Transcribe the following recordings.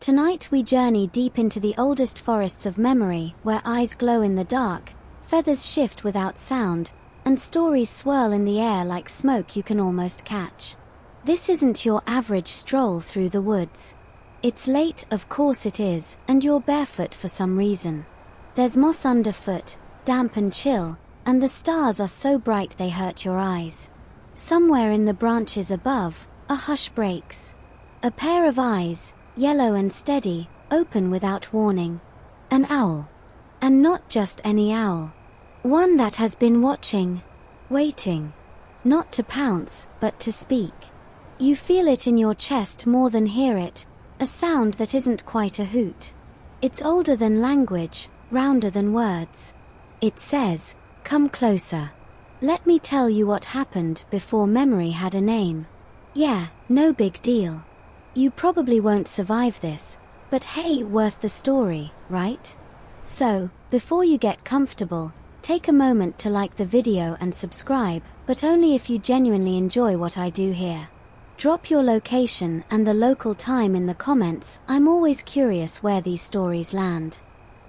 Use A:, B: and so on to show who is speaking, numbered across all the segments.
A: Tonight we journey deep into the oldest forests of memory, where eyes glow in the dark, feathers shift without sound, and stories swirl in the air like smoke you can almost catch. This isn't your average stroll through the woods. It's late, of course it is, and you're barefoot for some reason. There's moss underfoot, damp and chill, and the stars are so bright they hurt your eyes. Somewhere in the branches above, a hush breaks. A pair of eyes, yellow and steady, open without warning. An owl. And not just any owl. One that has been watching, waiting. Not to pounce, but to speak. You feel it in your chest more than hear it, a sound that isn't quite a hoot. It's older than language, rounder than words. It says, "Come closer. Let me tell you what happened before memory had a name." Yeah, no big deal. You probably won't survive this, but hey, worth the story, right? So, before you get comfortable, take a moment to like the video and subscribe, but only if you genuinely enjoy what I do here. Drop your location and the local time in the comments. I'm always curious where these stories land.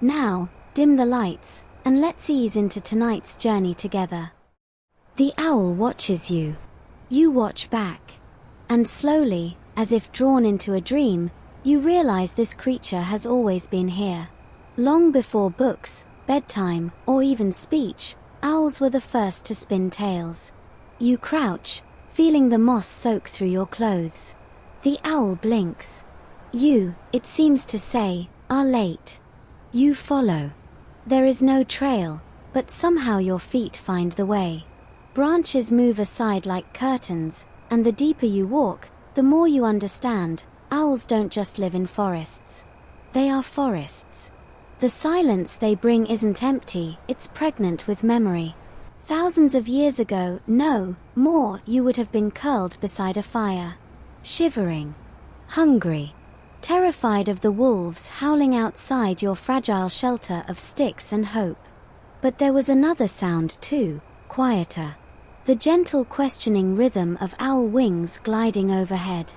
A: Now, dim the lights, and let's ease into tonight's journey together. The owl watches you. You watch back. And slowly, as if drawn into a dream, you realize this creature has always been here. Long before books, bedtime, or even speech, owls were the first to spin tales. You crouch, feeling the moss soak through your clothes. The owl blinks. You, it seems to say, are late. You follow. There is no trail, but somehow your feet find the way. Branches move aside like curtains, and the deeper you walk, the more you understand, owls don't just live in forests. They are forests. The silence they bring isn't empty, it's pregnant with memory. Thousands of years ago, no, more, you would have been curled beside a fire. Shivering. Hungry. Terrified of the wolves howling outside your fragile shelter of sticks and hope. But there was another sound too, quieter. The gentle questioning rhythm of owl wings gliding overhead.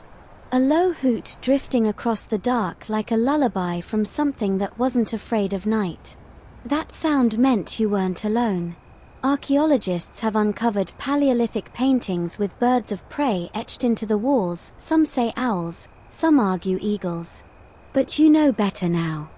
A: A low hoot drifting across the dark like a lullaby from something that wasn't afraid of night. That sound meant you weren't alone. Archaeologists have uncovered Paleolithic paintings with birds of prey etched into the walls. Some say owls, some argue eagles. But you know better now.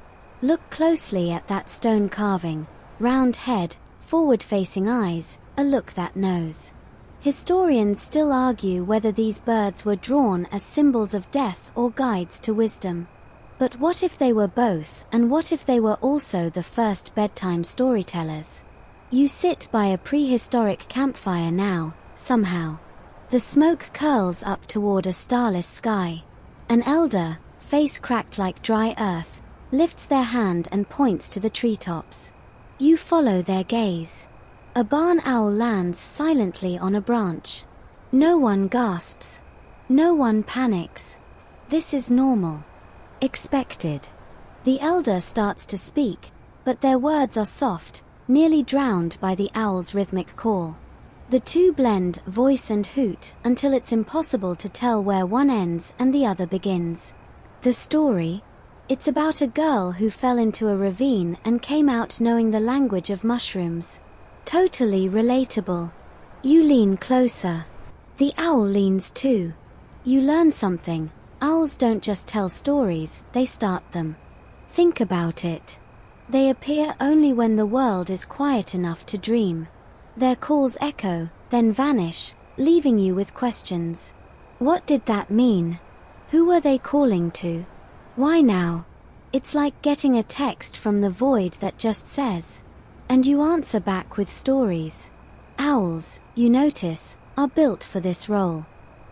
A: Look closely at that stone carving. Round head, forward-facing eyes, a look that knows. Historians still argue whether these birds were drawn as symbols of death or guides to wisdom. But what if they were both, and what if they were also the first bedtime storytellers? You sit by a prehistoric campfire now, somehow. The smoke curls up toward a starless sky. An elder, face cracked like dry earth, lifts their hand and points to the treetops. You follow their gaze. A barn owl lands silently on a branch. No one gasps. No one panics. This is normal. Expected. The elder starts to speak, but their words are soft, nearly drowned by the owl's rhythmic call. The two blend, voice and hoot, until it's impossible to tell where one ends and the other begins. The story? It's about a girl who fell into a ravine and came out knowing the language of mushrooms. Totally relatable. You lean closer. The owl leans too. You learn something. Owls don't just tell stories, they start them. Think about it. They appear only when the world is quiet enough to dream. Their calls echo, then vanish, leaving you with questions. What did that mean? Who were they calling to? Why now? It's like getting a text from the void that just says. And you answer back with stories. Owls, you notice, are built for this role.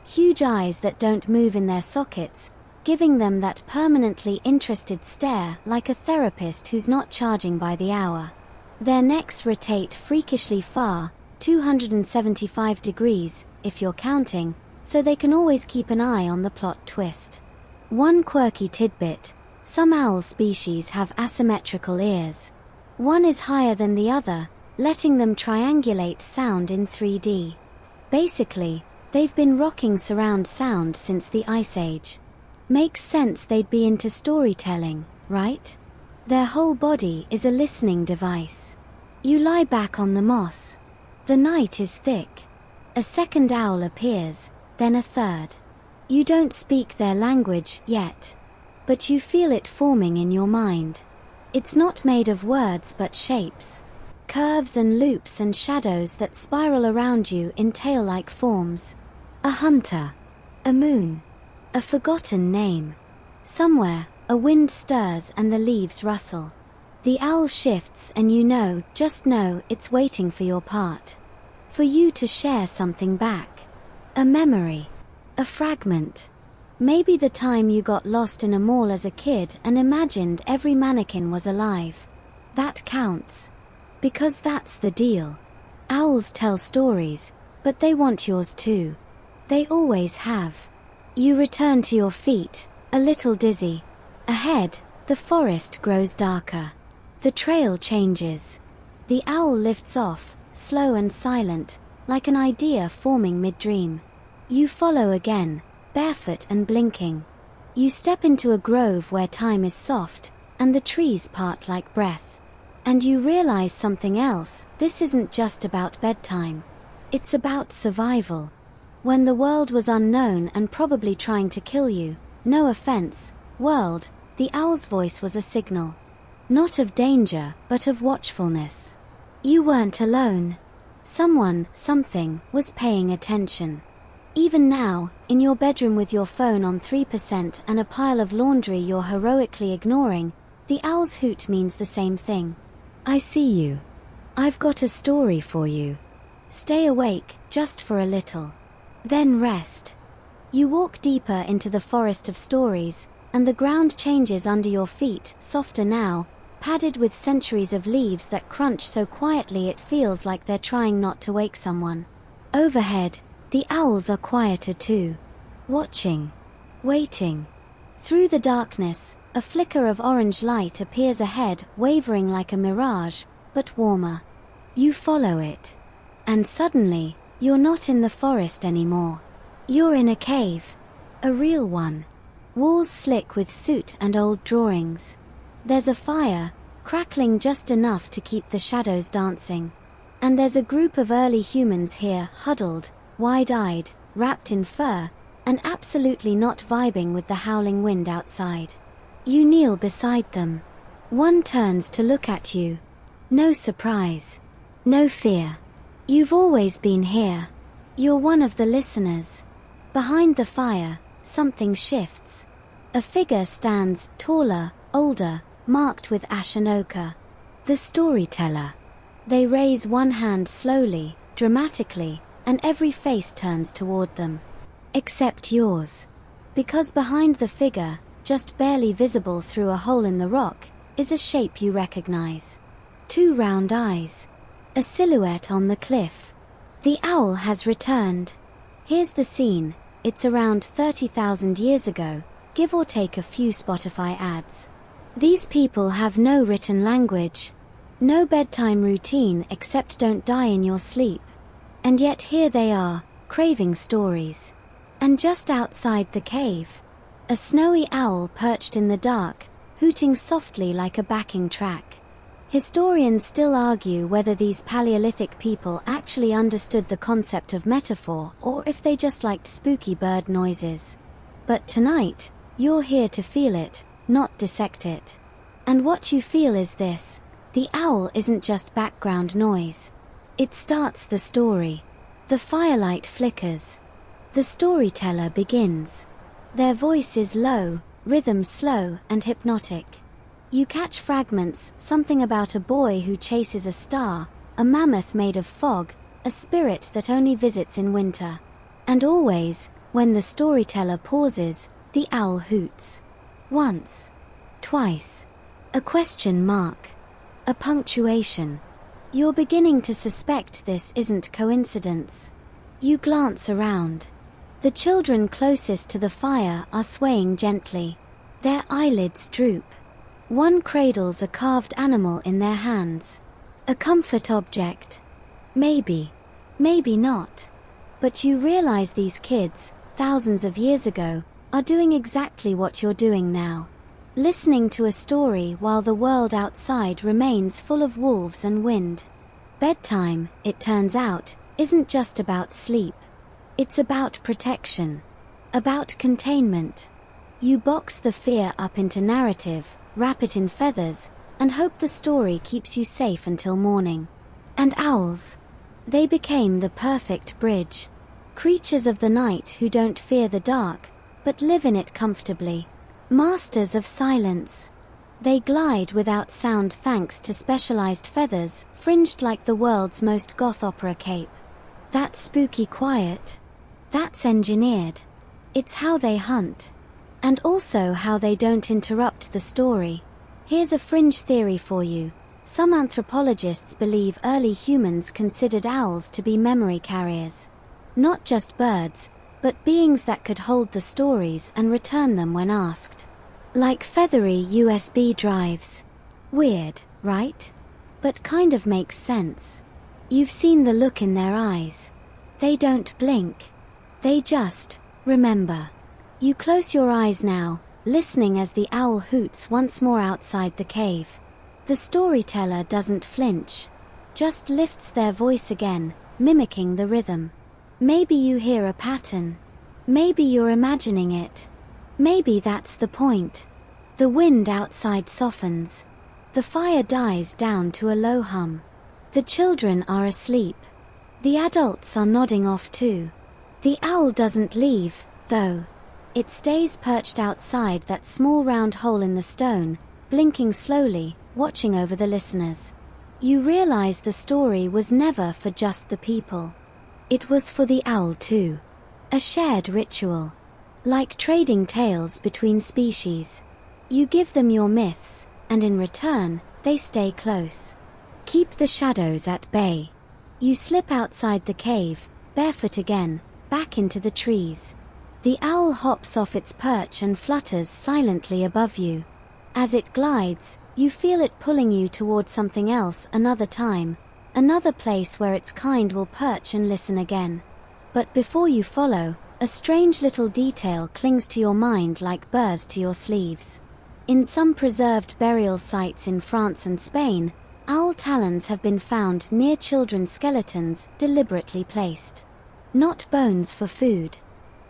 A: Huge eyes that don't move in their sockets, giving them that permanently interested stare like a therapist who's not charging by the hour. Their necks rotate freakishly far, 275 degrees, if you're counting, so they can always keep an eye on the plot twist. One quirky tidbit: some owl species have asymmetrical ears. One is higher than the other, letting them triangulate sound in 3D. Basically, they've been rocking surround sound since the Ice Age. Makes sense they'd be into storytelling, right? Their whole body is a listening device. You lie back on the moss. The night is thick. A second owl appears, then a third. You don't speak their language yet, but you feel it forming in your mind. It's not made of words but shapes, curves and loops and shadows that spiral around you in tail-like forms. A hunter, a moon, a forgotten name. Somewhere, a wind stirs and the leaves rustle. The owl shifts and you know, just know, it's waiting for your part. For you to share something back. A memory. A fragment. Maybe the time you got lost in a mall as a kid and imagined every mannequin was alive. That counts. Because that's the deal. Owls tell stories, but they want yours too. They always have. You return to your feet, a little dizzy. Ahead, the forest grows darker. The trail changes. The owl lifts off, slow and silent, like an idea forming mid-dream. You follow again, barefoot and blinking. You step into a grove where time is soft, and the trees part like breath. And you realize something else, this isn't just about bedtime. It's about survival. When the world was unknown and probably trying to kill you, no offense, world, the owl's voice was a signal. Not of danger, but of watchfulness. You weren't alone. Someone, something, was paying attention. Even now, in your bedroom with your phone on 3% and a pile of laundry you're heroically ignoring, the owl's hoot means the same thing. I see you. I've got a story for you. Stay awake, just for a little. Then rest. You walk deeper into the forest of stories, and the ground changes under your feet, softer now, padded with centuries of leaves that crunch so quietly it feels like they're trying not to wake someone. Overhead, the owls are quieter too. Watching. Waiting. Through the darkness, a flicker of orange light appears ahead, wavering like a mirage, but warmer. You follow it. And suddenly, you're not in the forest anymore. You're in a cave. A real one. Walls slick with soot and old drawings. There's a fire, crackling just enough to keep the shadows dancing. And there's a group of early humans here, huddled, wide-eyed, wrapped in fur, and absolutely not vibing with the howling wind outside. You kneel beside them. One turns to look at you. No surprise. No fear. You've always been here. You're one of the listeners. Behind the fire, something shifts. A figure stands, taller, older, marked with ash and ochre. The storyteller. They raise one hand slowly, dramatically, and every face turns toward them. Except yours. Because behind the figure, just barely visible through a hole in the rock, is a shape you recognize. Two round eyes. A silhouette on the cliff. The owl has returned. Here's the scene. It's around 30,000 years ago, give or take a few Spotify ads. These people have no written language. No bedtime routine except don't die in your sleep. And yet here they are, craving stories. And just outside the cave, a snowy owl perched in the dark, hooting softly like a backing track. Historians still argue whether these Paleolithic people actually understood the concept of metaphor or if they just liked spooky bird noises. But tonight, you're here to feel it, not dissect it. And what you feel is this: the owl isn't just background noise. It starts the story. The firelight flickers. The storyteller begins. Their voice is low, rhythm slow and hypnotic. You catch fragments, something about a boy who chases a star, a mammoth made of fog, a spirit that only visits in winter. And always, when the storyteller pauses, the owl hoots. Once. Twice. A question mark. A punctuation. You're beginning to suspect this isn't coincidence. You glance around. The children closest to the fire are swaying gently. Their eyelids droop. One cradles a carved animal in their hands. A comfort object. Maybe. Maybe not. But you realize these kids, thousands of years ago, are doing exactly what you're doing now. Listening to a story while the world outside remains full of wolves and wind. Bedtime, it turns out, isn't just about sleep. It's about protection. About containment. You box the fear up into narrative, wrap it in feathers, and hope the story keeps you safe until morning. And owls. They became the perfect bridge. Creatures of the night who don't fear the dark, but live in it comfortably. Masters of silence. They glide without sound thanks to specialized feathers, fringed like the world's most goth opera cape. That spooky quiet. That's engineered. It's how they hunt. And also how they don't interrupt the story. Here's a fringe theory for you. Some anthropologists believe early humans considered owls to be memory carriers. Not just birds, but beings that could hold the stories and return them when asked. Like feathery USB drives. Weird, right? But kind of makes sense. You've seen the look in their eyes. They don't blink. They just remember. You close your eyes now, listening as the owl hoots once more outside the cave. The storyteller doesn't flinch, just lifts their voice again, mimicking the rhythm. Maybe you hear a pattern. Maybe you're imagining it. Maybe that's the point. The wind outside softens. The fire dies down to a low hum. The children are asleep. The adults are nodding off too. The owl doesn't leave, though. It stays perched outside that small round hole in the stone, blinking slowly, watching over the listeners. You realize the story was never for just the people. It was for the owl too. A shared ritual. Like trading tales between species. You give them your myths, and in return, they stay close. Keep the shadows at bay. You slip outside the cave, barefoot again, back into the trees. The owl hops off its perch and flutters silently above you. As it glides, you feel it pulling you toward something else another time, another place where its kind will perch and listen again. But before you follow, a strange little detail clings to your mind like burrs to your sleeves. In some preserved burial sites in France and Spain, owl talons have been found near children's skeletons, deliberately placed. Not bones for food.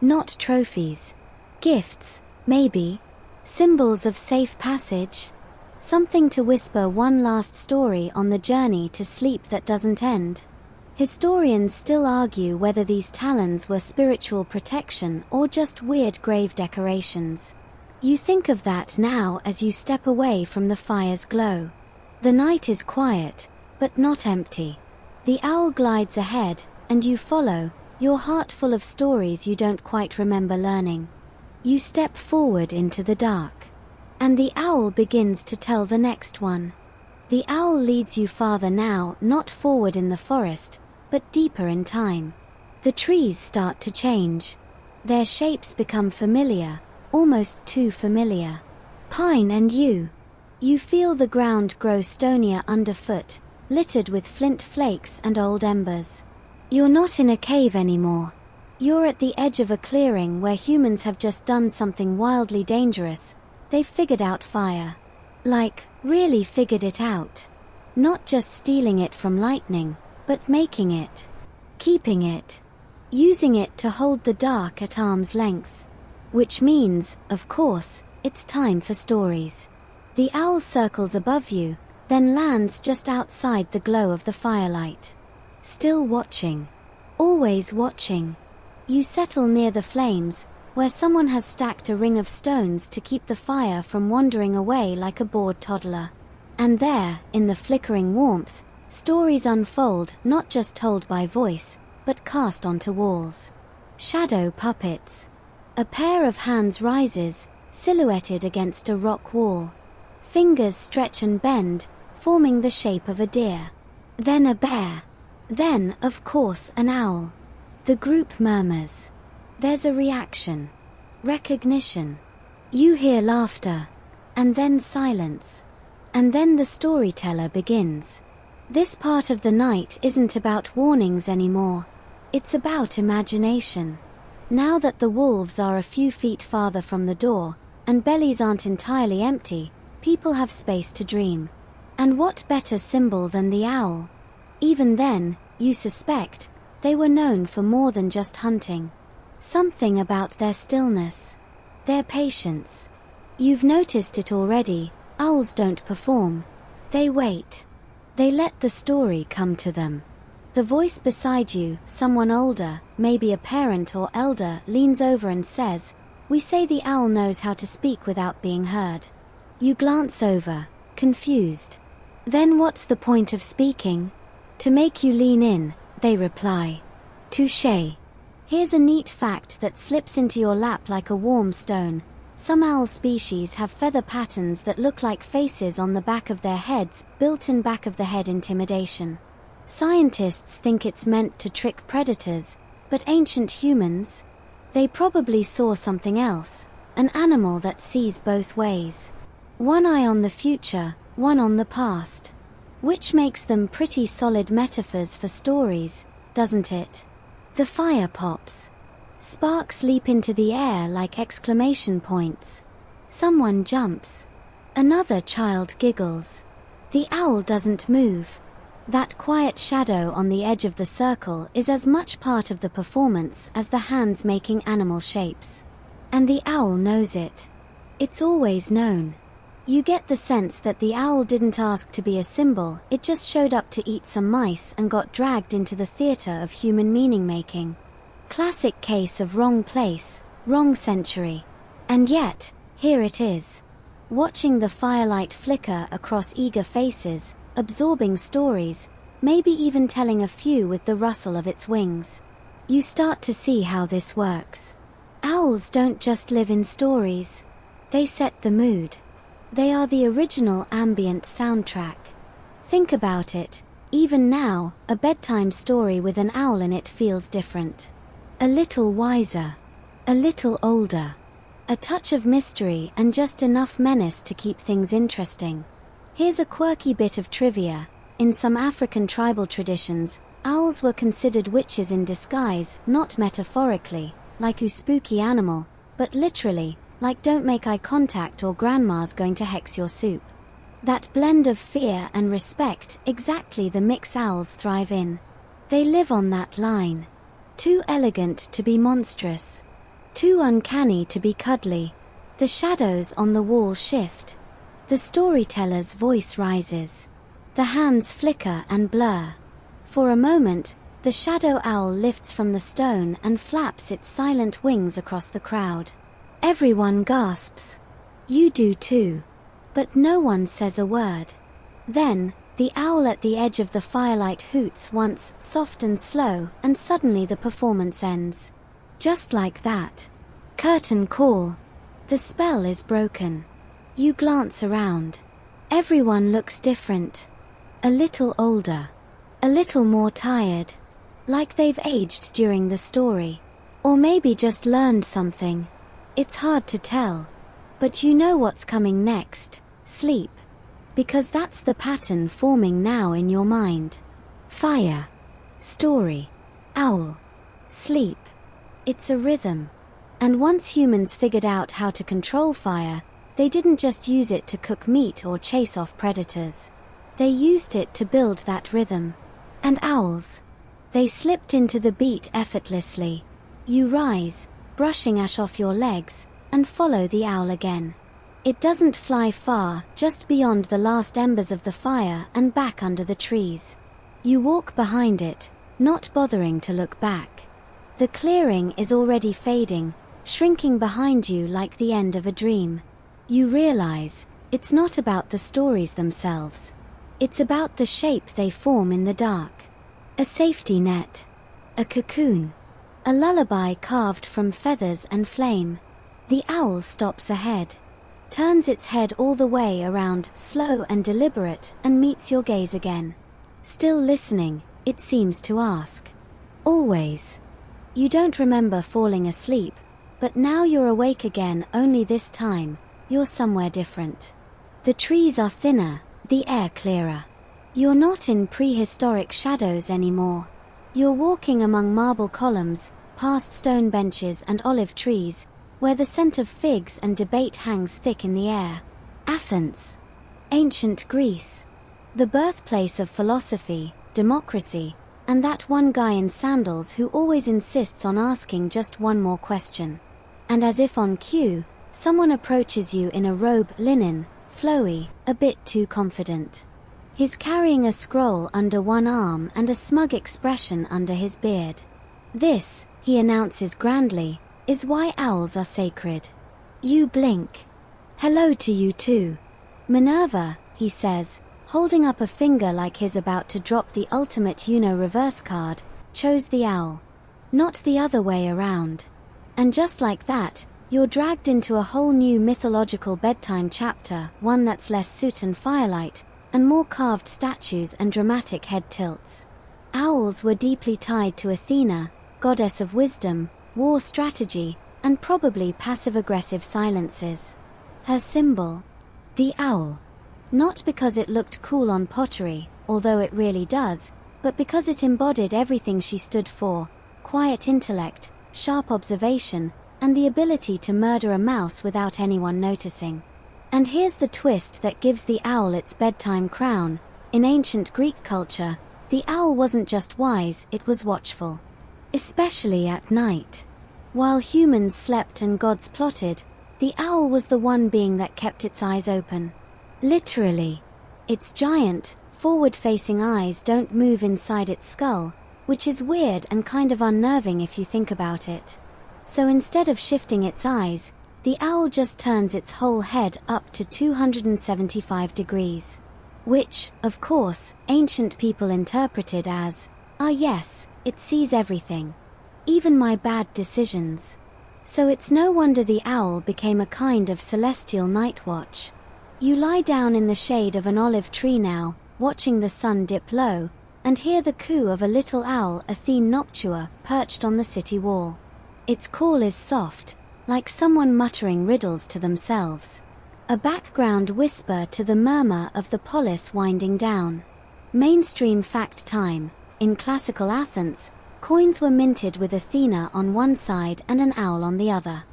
A: Not trophies. Gifts, maybe. Symbols of safe passage. Something to whisper one last story on the journey to sleep that doesn't end. Historians still argue whether these talons were spiritual protection or just weird grave decorations. You think of that now as you step away from the fire's glow. The night is quiet, but not empty. The owl glides ahead, and you follow, your heart full of stories you don't quite remember learning. You step forward into the dark. And the owl begins to tell the next one. The owl leads you farther now, not forward in the forest, but deeper in time. The trees start to change. Their shapes become familiar, almost too familiar. Pine and yew. You feel the ground grow stonier underfoot, littered with flint flakes and old embers. You're not in a cave anymore. You're at the edge of a clearing where humans have just done something wildly dangerous. They've figured out fire. Like, really figured it out. Not just stealing it from lightning, but making it. Keeping it. Using it to hold the dark at arm's length. Which means, of course, it's time for stories. The owl circles above you, then lands just outside the glow of the firelight. Still watching. Always watching. You settle near the flames, where someone has stacked a ring of stones to keep the fire from wandering away like a bored toddler. And there, in the flickering warmth, stories unfold, not just told by voice, but cast onto walls. Shadow puppets. A pair of hands rises, silhouetted against a rock wall. Fingers stretch and bend, forming the shape of a deer. Then a bear. Then, of course, an owl. The group murmurs. There's a reaction. Recognition. You hear laughter. And then silence. And then the storyteller begins. This part of the night isn't about warnings anymore. It's about imagination. Now that the wolves are a few feet farther from the door, and bellies aren't entirely empty, people have space to dream. And what better symbol than the owl? Even then, you suspect, they were known for more than just hunting. Something about their stillness, their patience. You've noticed it already, owls don't perform. They wait. They let the story come to them. The voice beside you, someone older, maybe a parent or elder, leans over and says, "We say the owl knows how to speak without being heard." You glance over, confused. "Then what's the point of speaking?" "To make you lean in," they reply. Touché. Here's a neat fact that slips into your lap like a warm stone. Some owl species have feather patterns that look like faces on the back of their heads, built-in back of the head intimidation. Scientists think it's meant to trick predators, but ancient humans? They probably saw something else, an animal that sees both ways. One eye on the future, one on the past. Which makes them pretty solid metaphors for stories, doesn't it? The fire pops. Sparks leap into the air like exclamation points. Someone jumps. Another child giggles. The owl doesn't move. That quiet shadow on the edge of the circle is as much part of the performance as the hands making animal shapes. And the owl knows it. It's always known. You get the sense that the owl didn't ask to be a symbol, it just showed up to eat some mice and got dragged into the theater of human meaning-making. Classic case of wrong place, wrong century. And yet, here it is. Watching the firelight flicker across eager faces, absorbing stories, maybe even telling a few with the rustle of its wings. You start to see how this works. Owls don't just live in stories. They set the mood. They are the original ambient soundtrack. Think about it. Even now, a bedtime story with an owl in it feels different. A little wiser. A little older. A touch of mystery and just enough menace to keep things interesting. Here's a quirky bit of trivia. In some African tribal traditions, owls were considered witches in disguise, not metaphorically, like a spooky animal, but literally, like don't make eye contact or grandma's going to hex your soup. That blend of fear and respect, exactly the mix owls thrive in. They live on that line. Too elegant to be monstrous. Too uncanny to be cuddly. The shadows on the wall shift. The storyteller's voice rises. The hands flicker and blur. For a moment, the shadow owl lifts from the stone and flaps its silent wings across the crowd. Everyone gasps. You do too. But no one says a word. Then, the owl at the edge of the firelight hoots once, soft and slow, and suddenly the performance ends. Just like that. Curtain call. The spell is broken. You glance around. Everyone looks different. A little older. A little more tired. Like they've aged during the story. Or maybe just learned something. It's hard to tell. But you know what's coming next. Sleep. Because that's the pattern forming now in your mind. Fire. Story. Owl. Sleep. It's a rhythm. And once humans figured out how to control fire, they didn't just use it to cook meat or chase off predators. They used it to build that rhythm. And owls. They slipped into the beat effortlessly. You rise, brushing ash off your legs, and follow the owl again. It doesn't fly far, just beyond the last embers of the fire and back under the trees. You walk behind it, not bothering to look back. The clearing is already fading, shrinking behind you like the end of a dream. You realize, it's not about the stories themselves. It's about the shape they form in the dark. A safety net. A cocoon. A lullaby carved from feathers and flame. The owl stops ahead. Turns its head all the way around, slow and deliberate, and meets your gaze again. Still listening, it seems to ask. Always. You don't remember falling asleep, but now you're awake again, only this time, you're somewhere different. The trees are thinner, the air clearer. You're not in prehistoric shadows anymore. You're walking among marble columns, past stone benches and olive trees, where the scent of figs and debate hangs thick in the air. Athens. Ancient Greece. The birthplace of philosophy, democracy, and that one guy in sandals who always insists on asking just one more question. And as if on cue, someone approaches you in a robe, linen, flowy, a bit too confident. He's carrying a scroll under one arm and a smug expression under his beard. This, he announces grandly, is why owls are sacred. You blink. Hello to you too. Minerva, he says, holding up a finger like he's about to drop the ultimate reverse card, chose the owl. Not the other way around. And just like that, you're dragged into a whole new mythological bedtime chapter, one that's less soot and firelight, and more carved statues and dramatic head tilts. Owls were deeply tied to Athena, goddess of wisdom, war strategy, and probably passive-aggressive silences. Her symbol? The owl. Not because it looked cool on pottery, although it really does, but because it embodied everything she stood for: quiet intellect, sharp observation, and the ability to murder a mouse without anyone noticing. And here's the twist that gives the owl its bedtime crown. In ancient Greek culture, the owl wasn't just wise, it was watchful. Especially at night. While humans slept and gods plotted, the owl was the one being that kept its eyes open. Literally. Its giant, forward-facing eyes don't move inside its skull, which is weird and kind of unnerving if you think about it. So instead of shifting its eyes, the owl just turns its whole head up to 275 degrees. Which, of course, ancient people interpreted as, yes, it sees everything. Even my bad decisions. So it's no wonder the owl became a kind of celestial night watch. You lie down in the shade of an olive tree now, watching the sun dip low, and hear the coo of a little owl, Athene noctua, perched on the city wall. Its call is soft, like someone muttering riddles to themselves. A background whisper to the murmur of the polis winding down. Mainstream fact time. In classical Athens, coins were minted with Athena on one side and an owl on the other.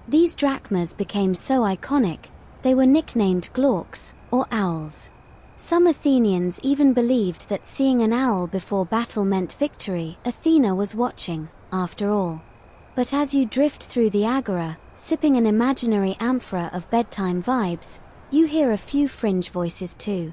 A: These drachmas became so iconic, they were nicknamed glaucs, or owls. Some Athenians even believed that seeing an owl before battle meant victory. Athena was watching, after all. But as you drift through the agora, sipping an imaginary amphora of bedtime vibes, you hear a few fringe voices too.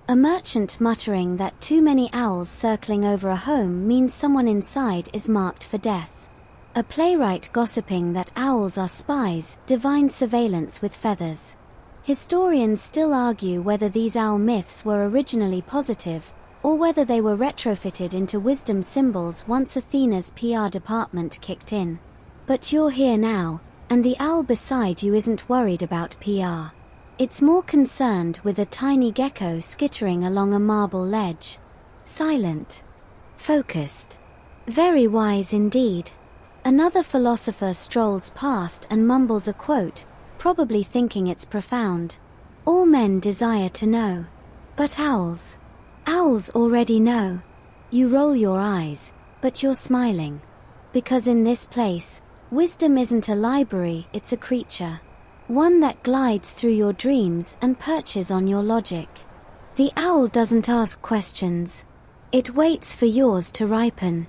A: A merchant muttering that too many owls circling over a home means someone inside is marked for death. A playwright gossiping that owls are spies, divine surveillance with feathers. Historians still argue whether these owl myths were originally positive, or whether they were retrofitted into wisdom symbols once Athena's PR department kicked in. But you're here now, and the owl beside you isn't worried about PR. It's more concerned with a tiny gecko skittering along a marble ledge. Silent. Focused. Very wise indeed. Another philosopher strolls past and mumbles a quote, probably thinking it's profound. All men desire to know. But owls? Owls already know. You roll your eyes, but you're smiling. Because in this place, wisdom isn't a library, it's a creature. One that glides through your dreams and perches on your logic. The owl doesn't ask questions. It waits for yours to ripen.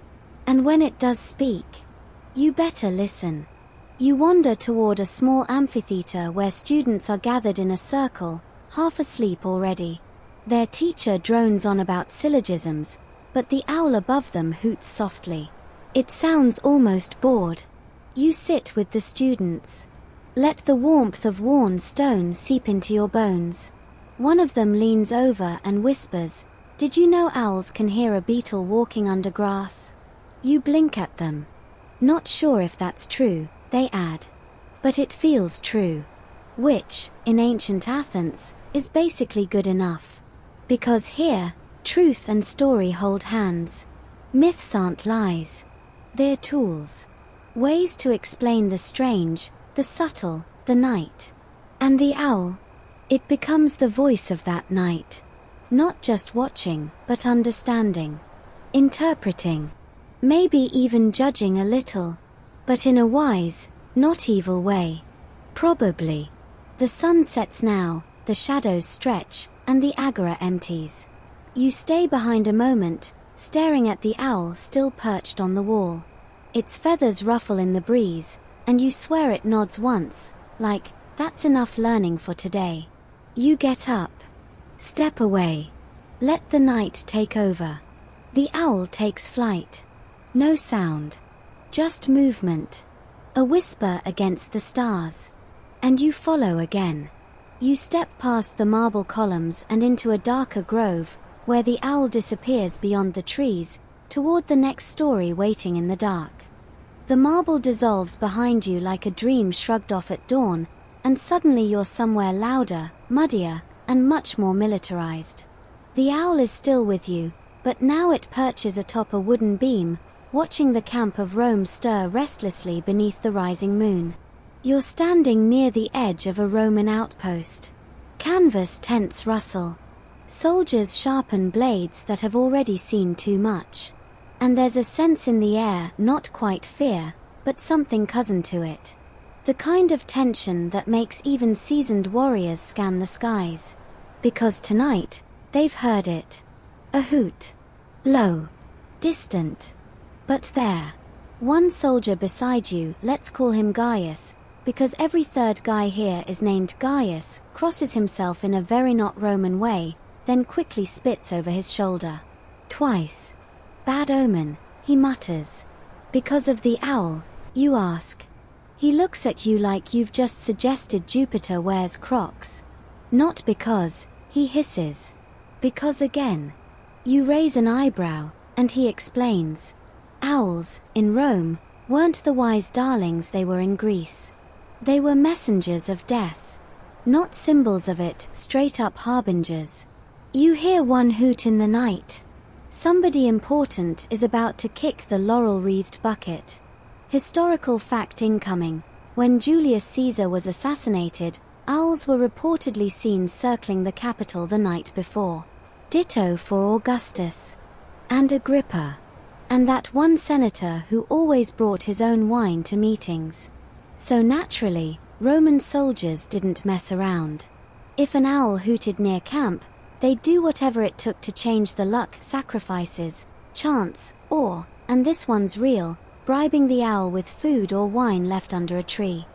A: And when it does speak, you better listen. You wander toward a small amphitheater where students are gathered in a circle, half asleep already. Their teacher drones on about syllogisms, but the owl above them hoots softly. It sounds almost bored. You sit with the students. Let the warmth of worn stone seep into your bones. One of them leans over and whispers, "Did you know owls can hear a beetle walking under grass?" You blink at them. Not sure if that's true, they add. But it feels true. Which, in ancient Athens, is basically good enough. Because here, truth and story hold hands. Myths aren't lies. They're tools. Ways to explain the strange, the subtle, the night. And the owl, it becomes the voice of that night. Not just watching, but understanding. Interpreting. Maybe even judging a little. but in a wise, not evil way. Probably. The sun sets now, the shadows stretch, and the agora empties. You stay behind a moment, staring at the owl still perched on the wall. Its feathers ruffle in the breeze, and you swear it nods once, like, that's enough learning for today. You get up. Step away. Let the night take over. The owl takes flight. No sound. Just movement. A whisper against the stars. And you follow again. You step past the marble columns and into a darker grove, where the owl disappears beyond the trees, toward the next story waiting in the dark. The marble dissolves behind you like a dream shrugged off at dawn, and suddenly you're somewhere louder, muddier, and much more militarized. The owl is still with you, but now it perches atop a wooden beam, watching the camp of Rome stir restlessly beneath the rising moon. You're standing near the edge of a Roman outpost. Canvas tents rustle. Soldiers sharpen blades that have already seen too much. And there's a sense in the air, not quite fear, but something cousin to it. The kind of tension that makes even seasoned warriors scan the skies. Because tonight, they've heard it. A hoot. Low. Distant. But there. One soldier beside you, let's call him Gaius, because every third guy here is named Gaius, crosses himself in a very not Roman way, then quickly spits over his shoulder. Twice. Bad omen, he mutters. Because of the owl, you ask. He looks at you like you've just suggested Jupiter wears Crocs. Not because, he hisses. Because again. You raise an eyebrow, and he explains. Owls, in Rome, weren't the wise darlings they were in Greece. They were messengers of death. Not symbols of it, straight up harbingers. You hear one hoot in the night. Somebody important is about to kick the laurel-wreathed bucket. Historical fact incoming. When Julius Caesar was assassinated, owls were reportedly seen circling the Capitol the night before. Ditto for Augustus. And Agrippa. And that one senator who always brought his own wine to meetings. So naturally, Roman soldiers didn't mess around. If an owl hooted near camp, they'd do whatever it took to change the luck, sacrifices, chants, or, and this one's real, bribing the owl with food or wine left under a tree.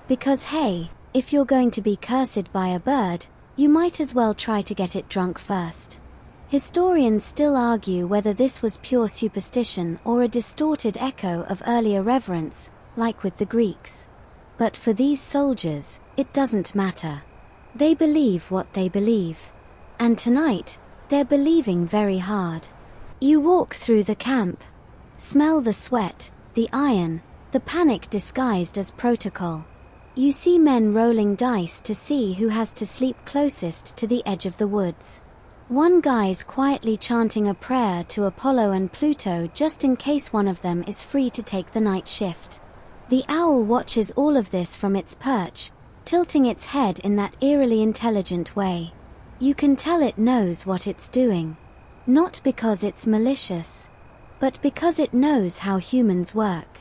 A: Because hey, if you're going to be cursed by a bird, you might as well try to get it drunk first. Historians still argue whether this was pure superstition or a distorted echo of earlier reverence, like with the Greeks. But for these soldiers, it doesn't matter. They believe what they believe. And tonight, they're believing very hard. You walk through the camp. Smell the sweat, the iron, the panic disguised as protocol. You see men rolling dice to see who has to sleep closest to the edge of the woods. One guy's quietly chanting a prayer to Apollo and Pluto just in case one of them is free to take the night shift. The owl watches all of this from its perch, tilting its head in that eerily intelligent way. You can tell it knows what it's doing. Not because it's malicious, but because it knows how humans work.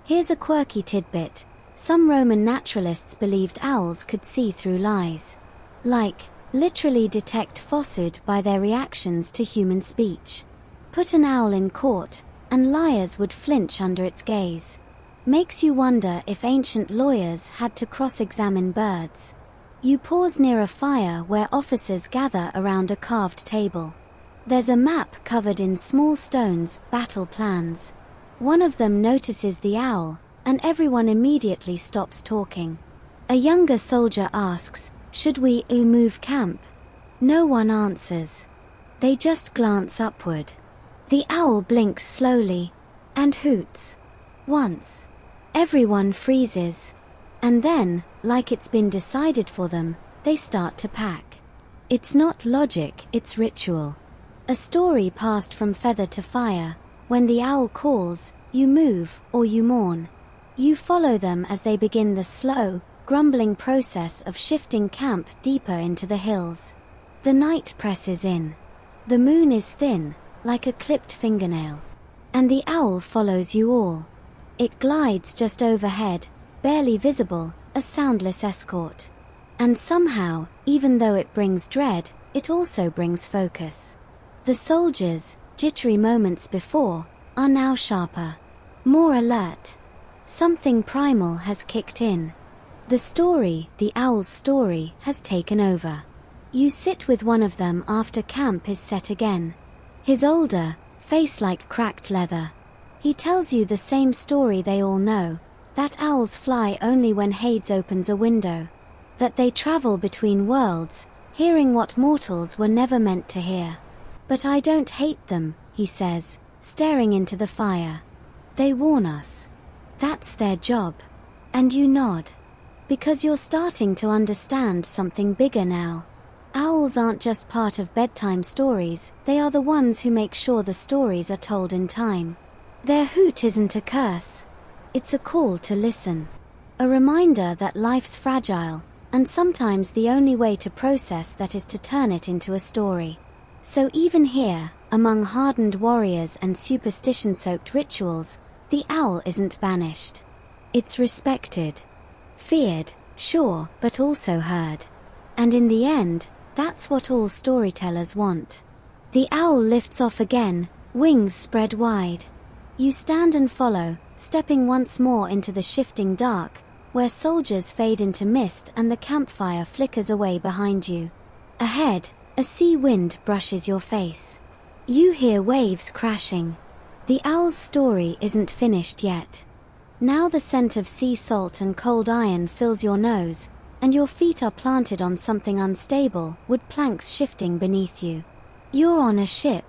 A: Here's a quirky tidbit. Some Roman naturalists believed owls could see through lies. Like, literally detect falsehood by their reactions to human speech. Put an owl in court, and liars would flinch under its gaze. Makes you wonder if ancient lawyers had to cross-examine birds. You pause near a fire where officers gather around a carved table. There's a map covered in small stones, battle plans. One of them notices the owl, and everyone immediately stops talking. A younger soldier asks, "Should we move camp?" No one answers. They just glance upward. The owl blinks slowly, and hoots. Once. Everyone freezes. And then, like it's been decided for them, they start to pack. It's not logic, it's ritual. A story passed from feather to fire. When the owl calls, you move, or you mourn. You follow them as they begin the slow, grumbling process of shifting camp deeper into the hills. The night presses in. The moon is thin, like a clipped fingernail. And the owl follows you all. It glides just overhead, barely visible, a soundless escort. And somehow, even though it brings dread, it also brings focus. The soldiers, jittery moments before, are now sharper, more alert. Something primal has kicked in. The story, the owl's story, has taken over. You sit with one of them after camp is set again. His older, face like cracked leather. He tells you the same story they all know, that owls fly only when Hades opens a window. That they travel between worlds, hearing what mortals were never meant to hear. But I don't hate them, he says, staring into the fire. They warn us. That's their job. And you nod. Because you're starting to understand something bigger now. Owls aren't just part of bedtime stories, they are the ones who make sure the stories are told in time. Their hoot isn't a curse. It's a call to listen. A reminder that life's fragile, and sometimes the only way to process that is to turn it into a story. So even here, among hardened warriors and superstition-soaked rituals, the owl isn't banished. It's respected. Feared, sure, but also heard. And in the end, that's what all storytellers want. The owl lifts off again, wings spread wide. You stand and follow, stepping once more into the shifting dark, where soldiers fade into mist and the campfire flickers away behind you. Ahead, a sea wind brushes your face. You hear waves crashing. The owl's story isn't finished yet. Now the scent of sea salt and cold iron fills your nose, and your feet are planted on something unstable, wood planks shifting beneath you. You're on a ship.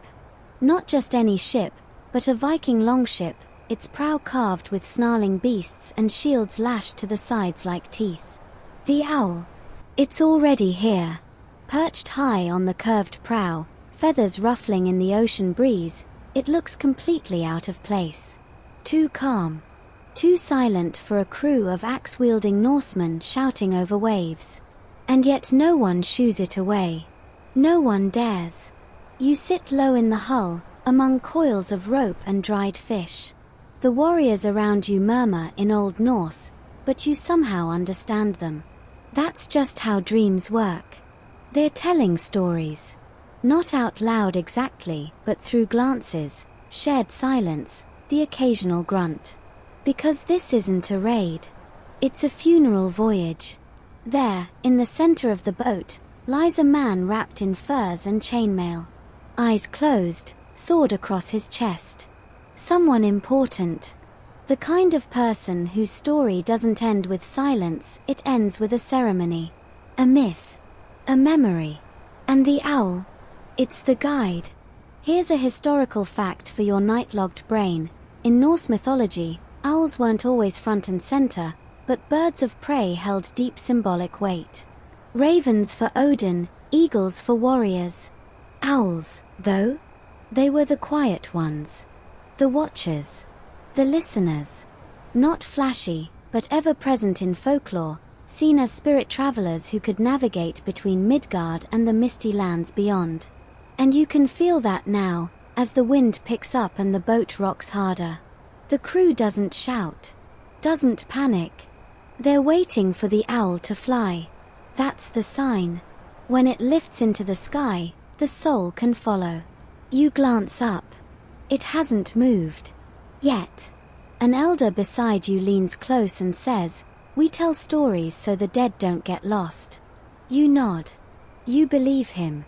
A: Not just any ship, but a Viking longship, its prow carved with snarling beasts and shields lashed to the sides like teeth. The owl. It's already here. Perched high on the curved prow, feathers ruffling in the ocean breeze, it looks completely out of place. Too calm. Too silent for a crew of axe-wielding Norsemen shouting over waves. And yet no one shoos it away. No one dares. You sit low in the hull, among coils of rope and dried fish. The warriors around you murmur in Old Norse, but you somehow understand them. That's just how dreams work. They're telling stories. Not out loud exactly, but through glances, shared silence, the occasional grunt. Because this isn't a raid. It's a funeral voyage. There, in the center of the boat, lies a man wrapped in furs and chainmail. Eyes closed, sword across his chest. Someone important. The kind of person whose story doesn't end with silence, it ends with a ceremony. A myth. A memory. And the owl. It's the guide. Here's a historical fact for your night-logged brain. In Norse mythology, owls weren't always front and center, but birds of prey held deep symbolic weight. Ravens for Odin, eagles for warriors. Owls, though? They were the quiet ones. The watchers. The listeners. Not flashy, but ever present in folklore, seen as spirit travelers who could navigate between Midgard and the misty lands beyond. And you can feel that now, as the wind picks up and the boat rocks harder. The crew doesn't shout. Doesn't panic. They're waiting for the owl to fly. That's the sign. When it lifts into the sky, the soul can follow. You glance up. It hasn't moved. Yet. An elder beside you leans close and says, "We tell stories so the dead don't get lost." You nod. You believe him.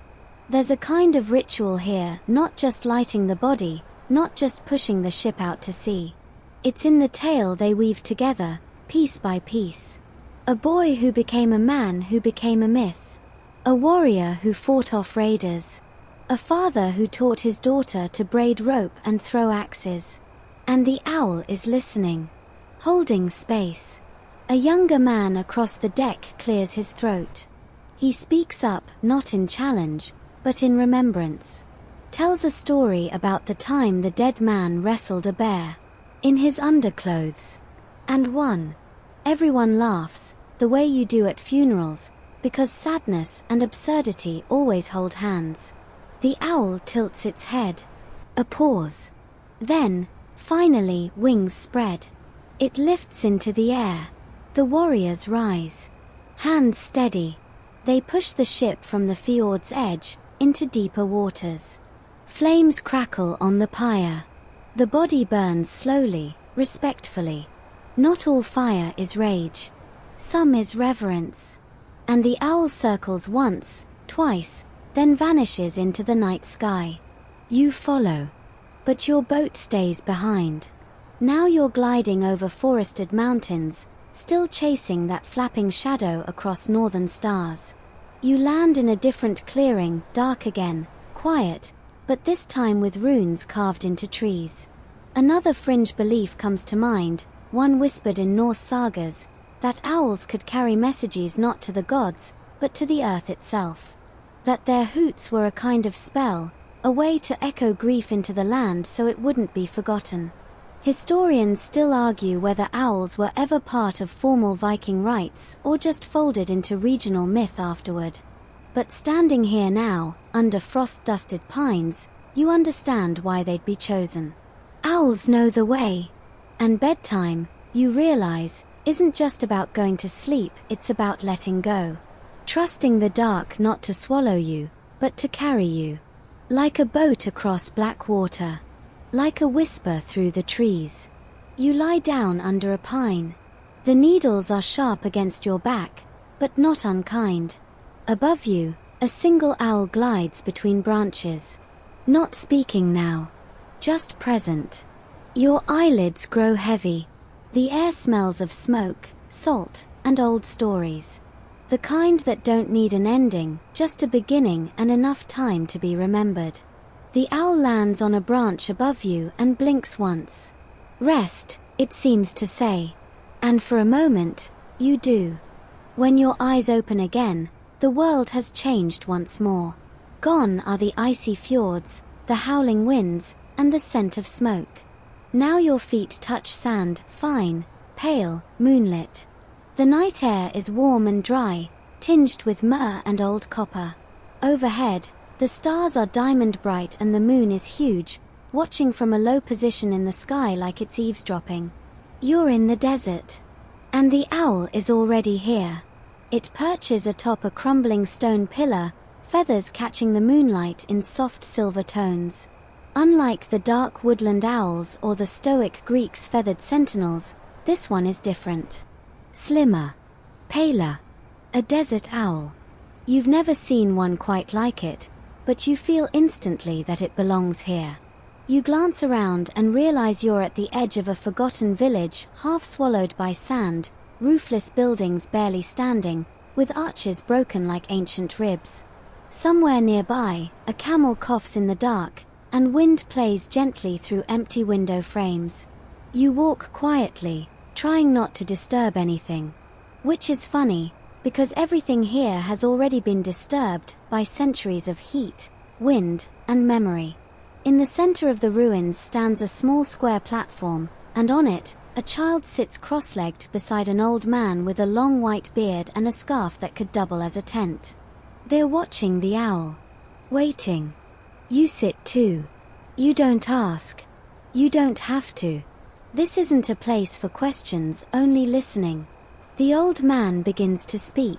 A: There's a kind of ritual here, not just lighting the body, not just pushing the ship out to sea. It's in the tale they weave together, piece by piece. A boy who became a man who became a myth. A warrior who fought off raiders. A father who taught his daughter to braid rope and throw axes. And the owl is listening. Holding space. A younger man across the deck clears his throat. He speaks up, not in challenge, but in remembrance. Tells a story about the time the dead man wrestled a bear. In his underclothes. And won. Everyone laughs, the way you do at funerals, because sadness and absurdity always hold hands. The owl tilts its head. A pause. Then, finally, wings spread. It lifts into the air. The warriors rise. Hands steady. They push the ship from the fjord's edge into deeper waters. Flames crackle on the pyre. The body burns slowly, respectfully. Not all fire is rage. Some is reverence. And the owl circles once, twice, then vanishes into the night sky. You follow. But your boat stays behind. Now you're gliding over forested mountains, still chasing that flapping shadow across northern stars. You land in a different clearing, dark again, quiet, but this time with runes carved into trees. Another fringe belief comes to mind, one whispered in Norse sagas, that owls could carry messages not to the gods, but to the earth itself. That their hoots were a kind of spell, a way to echo grief into the land so it wouldn't be forgotten. Historians still argue whether owls were ever part of formal Viking rites or just folded into regional myth afterward. But standing here now, under frost-dusted pines, you understand why they'd be chosen. Owls know the way. And bedtime, you realize, isn't just about going to sleep, it's about letting go. Trusting the dark not to swallow you, but to carry you. Like a boat across black water. Like a whisper through the trees. You lie down under a pine. The needles are sharp against your back, but not unkind. Above you, a single owl glides between branches. Not speaking now. Just present. Your eyelids grow heavy. The air smells of smoke, salt, and old stories. The kind that don't need an ending, just a beginning and enough time to be remembered. The owl lands on a branch above you and blinks once. Rest, it seems to say. And for a moment, you do. When your eyes open again, the world has changed once more. Gone are the icy fjords, the howling winds, and the scent of smoke. Now your feet touch sand, fine, pale, moonlit. The night air is warm and dry, tinged with myrrh and old copper. Overhead, the stars are diamond bright and the moon is huge, watching from a low position in the sky like it's eavesdropping. You're in the desert. And the owl is already here. It perches atop a crumbling stone pillar, feathers catching the moonlight in soft silver tones. Unlike the dark woodland owls or the stoic Greeks' feathered sentinels, this one is different. Slimmer. Paler. A desert owl. You've never seen one quite like it, but you feel instantly that it belongs here. You glance around and realize you're at the edge of a forgotten village, half swallowed by sand, roofless buildings barely standing, with arches broken like ancient ribs. Somewhere nearby, a camel coughs in the dark, and wind plays gently through empty window frames. You walk quietly, trying not to disturb anything. Which is funny, because everything here has already been disturbed by centuries of heat, wind, and memory. In the center of the ruins stands a small square platform, and on it, a child sits cross-legged beside an old man with a long white beard and a scarf that could double as a tent. They're watching the owl. Waiting. You sit too. You don't ask. You don't have to. This isn't a place for questions, only listening. The old man begins to speak.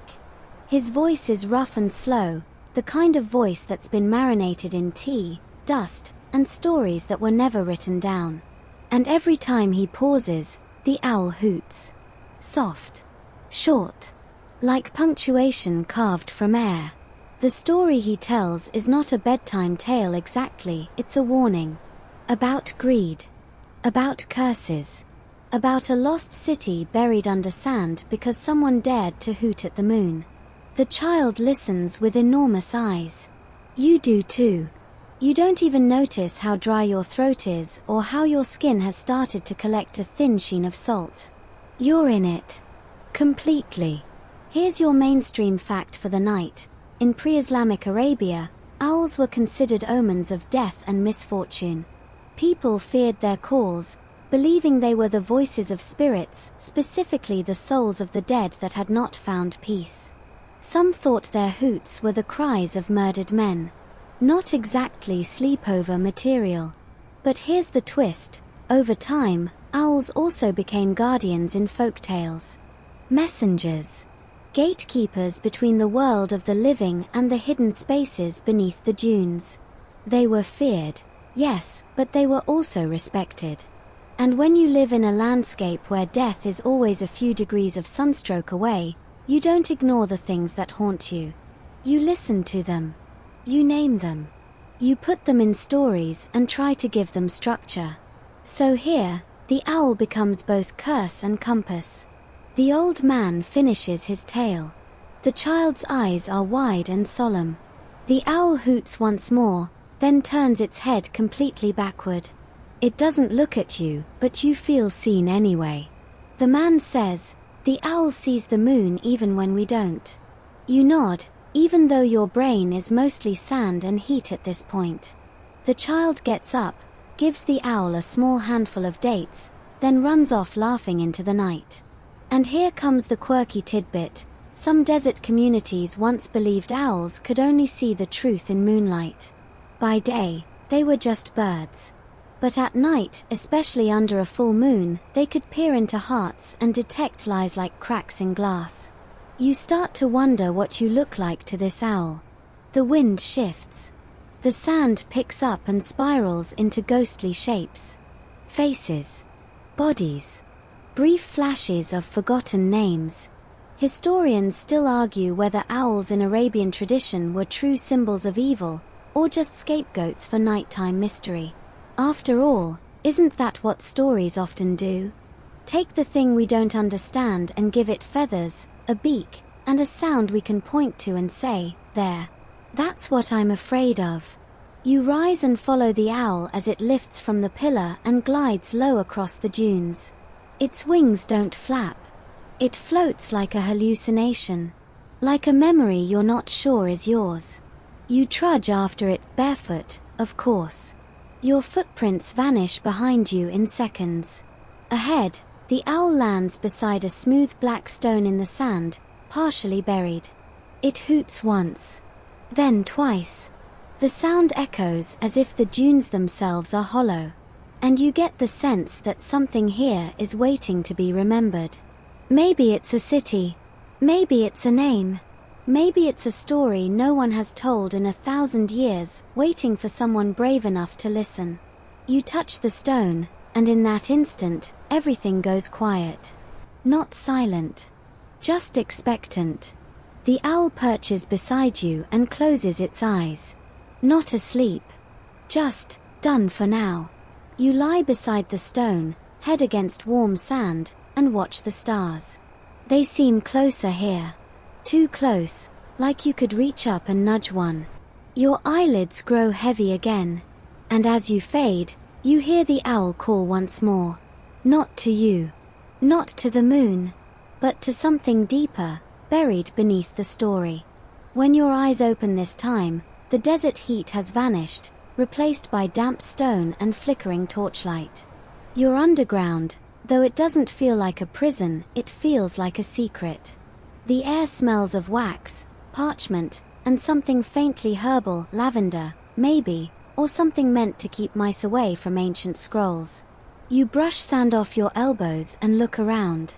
A: His voice is rough and slow, the kind of voice that's been marinated in tea, dust, and stories that were never written down. And every time he pauses, the owl hoots. Soft. Short. Like punctuation carved from air. The story he tells is not a bedtime tale exactly, it's a warning. About greed. About curses. About a lost city buried under sand because someone dared to hoot at the moon. The child listens with enormous eyes. You do too. You don't even notice how dry your throat is or how your skin has started to collect a thin sheen of salt. You're in it. Completely. Here's your mainstream fact for the night. In pre-Islamic Arabia, owls were considered omens of death and misfortune. People feared their calls, believing they were the voices of spirits, specifically the souls of the dead that had not found peace. Some thought their hoots were the cries of murdered men. Not exactly sleepover material. But here's the twist. Over time, owls also became guardians in folk tales. Messengers. Gatekeepers between the world of the living and the hidden spaces beneath the dunes. They were feared, yes, but they were also respected. And when you live in a landscape where death is always a few degrees of sunstroke away, you don't ignore the things that haunt you. You listen to them. You name them. You put them in stories and try to give them structure. So here, the owl becomes both curse and compass. The old man finishes his tale. The child's eyes are wide and solemn. The owl hoots once more, then turns its head completely backward. It doesn't look at you, but you feel seen anyway. The man says, "The owl sees the moon even when we don't." You nod, even though your brain is mostly sand and heat at this point. The child gets up, gives the owl a small handful of dates, then runs off laughing into the night. And here comes the quirky tidbit. Some desert communities once believed owls could only see the truth in moonlight. By day, they were just birds. But at night, especially under a full moon, they could peer into hearts and detect lies like cracks in glass. You start to wonder what you look like to this owl. The wind shifts. The sand picks up and spirals into ghostly shapes. Faces. Bodies. Brief flashes of forgotten names. Historians still argue whether owls in Arabian tradition were true symbols of evil, or just scapegoats for nighttime mystery. After all, isn't that what stories often do? Take the thing we don't understand and give it feathers, a beak, and a sound we can point to and say, "There. That's what I'm afraid of." You rise and follow the owl as it lifts from the pillar and glides low across the dunes. Its wings don't flap. It floats like a hallucination. Like a memory you're not sure is yours. You trudge after it, barefoot, of course. Your footprints vanish behind you in seconds. Ahead, the owl lands beside a smooth black stone in the sand, partially buried. It hoots once. Then twice. The sound echoes as if the dunes themselves are hollow. And you get the sense that something here is waiting to be remembered. Maybe it's a city. Maybe it's a name. Maybe it's a story no one has told in 1,000 years, waiting for someone brave enough to listen. You touch the stone, and in that instant, everything goes quiet. Not silent. Just expectant. The owl perches beside you and closes its eyes. Not asleep. Just, done for now. You lie beside the stone, head against warm sand, and watch the stars. They seem closer here. Too close, like you could reach up and nudge one. Your eyelids grow heavy again. And as you fade, you hear the owl call once more. Not to you. Not to the moon. But to something deeper, buried beneath the story. When your eyes open this time, the desert heat has vanished, replaced by damp stone and flickering torchlight. You're underground, though it doesn't feel like a prison, it feels like a secret. The air smells of wax, parchment, and something faintly herbal, lavender, maybe, or something meant to keep mice away from ancient scrolls. You brush sand off your elbows and look around.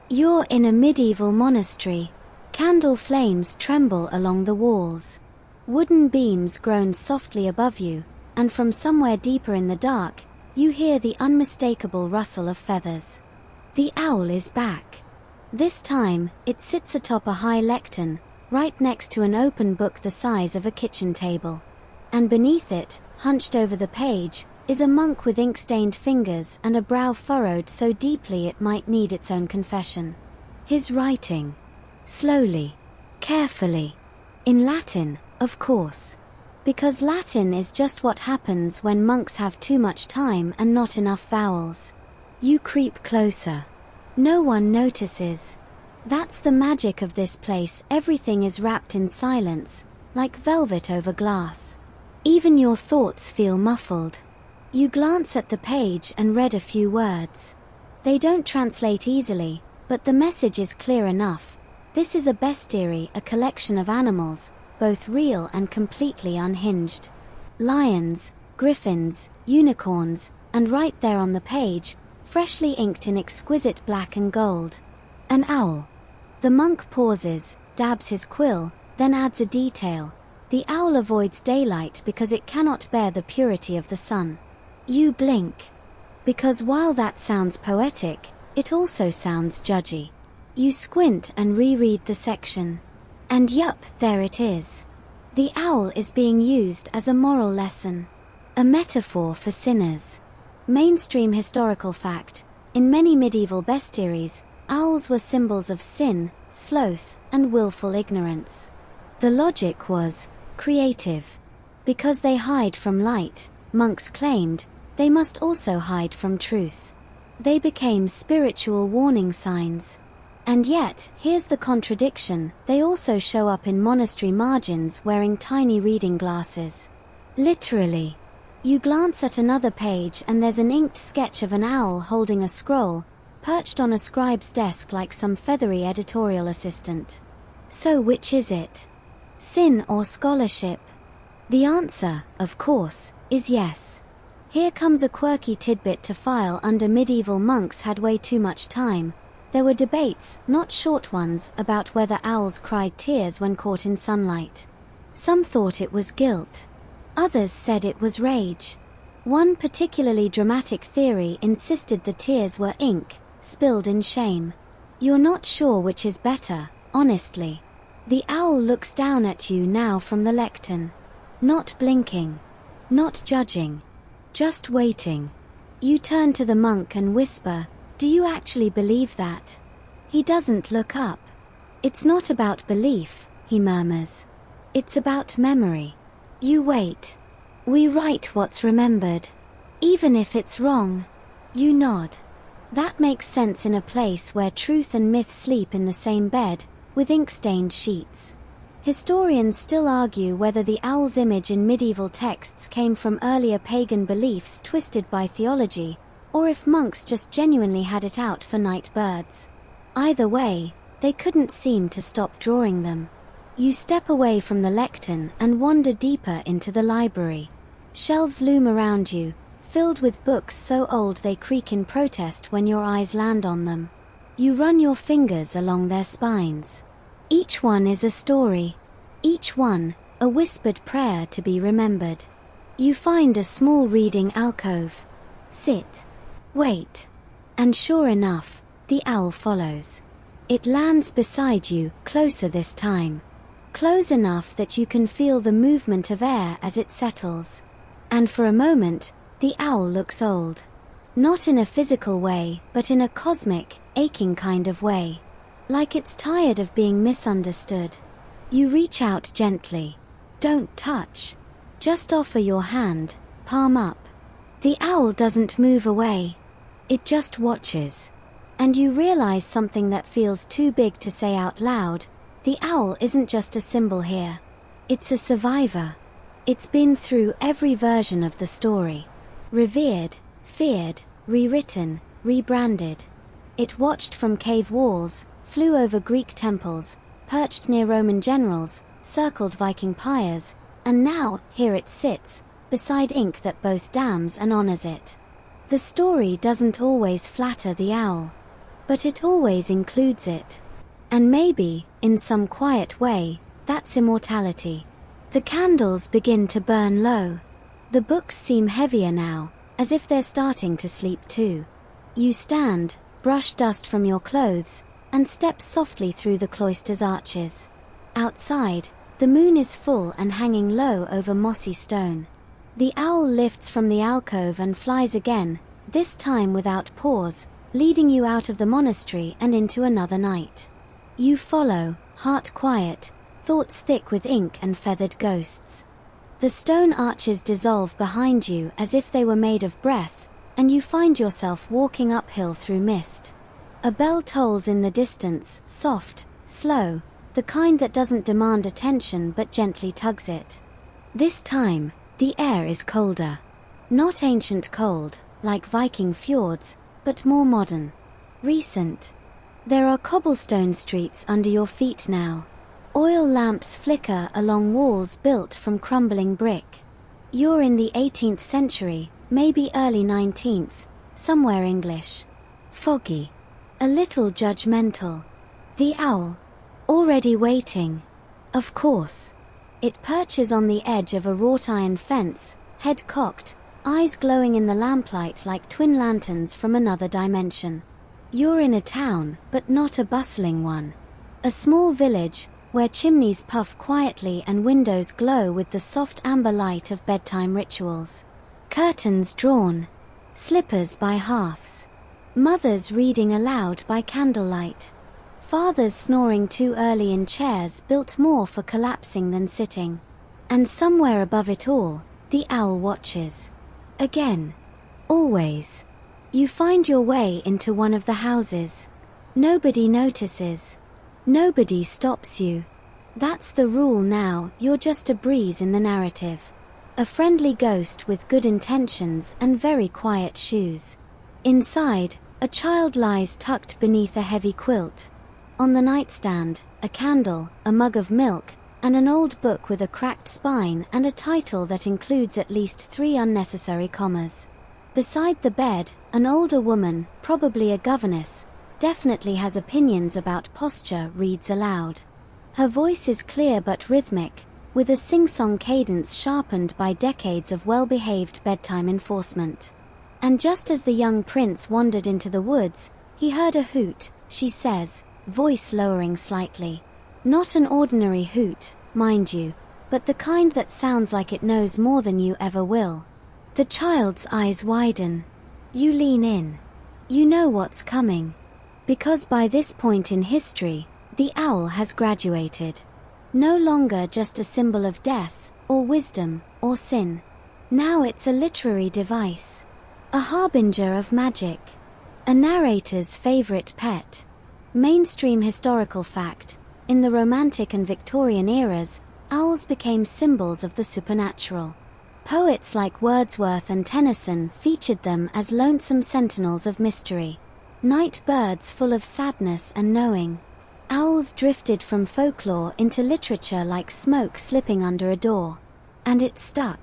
A: You're in a medieval monastery. Candle flames tremble along the walls. Wooden beams groan softly above you, and from somewhere deeper in the dark, you hear the unmistakable rustle of feathers. The owl is back. This time, it sits atop a high lectern, right next to an open book the size of a kitchen table. And beneath it, hunched over the page, is a monk with ink-stained fingers and a brow furrowed so deeply it might need its own confession. His writing. Slowly. Carefully. In Latin, of course. Because Latin is just what happens when monks have too much time and not enough vowels. You creep closer. No one notices. That's the magic of this place, everything is wrapped in silence, like velvet over glass. Even your thoughts feel muffled. You glance at the page and read a few words. They don't translate easily, but the message is clear enough. This is a bestiary, a collection of animals, both real and completely unhinged. Lions, griffins, unicorns, and right there on the page, freshly inked in exquisite black and gold. An owl. The monk pauses, dabs his quill, then adds a detail. The owl avoids daylight because it cannot bear the purity of the sun. You blink. Because while that sounds poetic, it also sounds judgy. You squint and reread the section. And yup, there it is. The owl is being used as a moral lesson. A metaphor for sinners. Mainstream historical fact: in many medieval bestiaries, owls were symbols of sin, sloth, and willful ignorance. The logic was creative. Because they hide from light, monks claimed, they must also hide from truth. They became spiritual warning signs. And yet, here's the contradiction: they also show up in monastery margins wearing tiny reading glasses. Literally. You glance at another page and there's an inked sketch of an owl holding a scroll, perched on a scribe's desk like some feathery editorial assistant. So which is it? Sin or scholarship? The answer, of course, is yes. Here comes a quirky tidbit to file under: medieval monks had way too much time. There were debates, not short ones, about whether owls cried tears when caught in sunlight. Some thought it was guilt. Others said it was rage. One particularly dramatic theory insisted the tears were ink, spilled in shame. You're not sure which is better, honestly. The owl looks down at you now from the lectern. Not blinking. Not judging. Just waiting. You turn to the monk and whisper, "Do you actually believe that?" He doesn't look up. "It's not about belief," he murmurs. "It's about memory." You wait. "We write what's remembered. Even if it's wrong." You nod. That makes sense in a place where truth and myth sleep in the same bed, with ink-stained sheets. Historians still argue whether the owl's image in medieval texts came from earlier pagan beliefs twisted by theology, or if monks just genuinely had it out for night birds. Either way, they couldn't seem to stop drawing them. You step away from the lectern and wander deeper into the library. Shelves loom around you, filled with books so old they creak in protest when your eyes land on them. You run your fingers along their spines. Each one is a story. Each one, a whispered prayer to be remembered. You find a small reading alcove. Sit. Wait. And sure enough, the owl follows. It lands beside you, closer this time. Close enough that you can feel the movement of air as it settles. And for a moment, the owl looks old. Not in a physical way, but in a cosmic, aching kind of way. Like it's tired of being misunderstood. You reach out gently. Don't touch. Just offer your hand, palm up. The owl doesn't move away. It just watches. And you realize something that feels too big to say out loud. The owl isn't just a symbol here. It's a survivor. It's been through every version of the story. Revered, feared, rewritten, rebranded. It watched from cave walls, flew over Greek temples, perched near Roman generals, circled Viking pyres, and now, here it sits, beside ink that both damns and honors it. The story doesn't always flatter the owl, but it always includes it. And maybe, in some quiet way, that's immortality. The candles begin to burn low. The books seem heavier now, as if they're starting to sleep too. You stand, brush dust from your clothes, and step softly through the cloister's arches. Outside, the moon is full and hanging low over mossy stone. The owl lifts from the alcove and flies again, this time without pause, leading you out of the monastery and into another night. You follow, heart quiet, thoughts thick with ink and feathered ghosts. The stone arches dissolve behind you as if they were made of breath, and you find yourself walking uphill through mist. A bell tolls in the distance, soft, slow, the kind that doesn't demand attention but gently tugs it. This time, the air is colder. Not ancient cold, like Viking fjords, but more modern. Recent. There are cobblestone streets under your feet now. Oil lamps flicker along walls built from crumbling brick. You're in the 18th century, maybe early 19th, somewhere English. Foggy. A little judgmental. The owl. Already waiting. Of course. It perches on the edge of a wrought iron fence, head cocked, eyes glowing in the lamplight like twin lanterns from another dimension. You're in a town, but not a bustling one. A small village, where chimneys puff quietly and windows glow with the soft amber light of bedtime rituals. Curtains drawn. Slippers by hearths. Mothers reading aloud by candlelight. Fathers snoring too early in chairs built more for collapsing than sitting. And somewhere above it all, the owl watches. Again. Always. You find your way into one of the houses. Nobody notices. Nobody stops you. That's the rule now, you're just a breeze in the narrative. A friendly ghost with good intentions and very quiet shoes. Inside, a child lies tucked beneath a heavy quilt. On the nightstand, a candle, a mug of milk, and an old book with a cracked spine and a title that includes at least 3 unnecessary commas. Beside the bed, an older woman, probably a governess, definitely has opinions about posture, reads aloud. Her voice is clear but rhythmic, with a sing-song cadence sharpened by decades of well-behaved bedtime enforcement. And just as the young prince wandered into the woods, he heard a hoot, she says, voice lowering slightly. Not an ordinary hoot, mind you, but the kind that sounds like it knows more than you ever will. The child's eyes widen. You lean in. You know what's coming. Because by this point in history, the owl has graduated. No longer just a symbol of death, or wisdom, or sin. Now it's a literary device. A harbinger of magic. A narrator's favorite pet. Mainstream historical fact. In the Romantic and Victorian eras, owls became symbols of the supernatural. Poets like Wordsworth and Tennyson featured them as lonesome sentinels of mystery. Night birds full of sadness and knowing. Owls drifted from folklore into literature like smoke slipping under a door. And it stuck.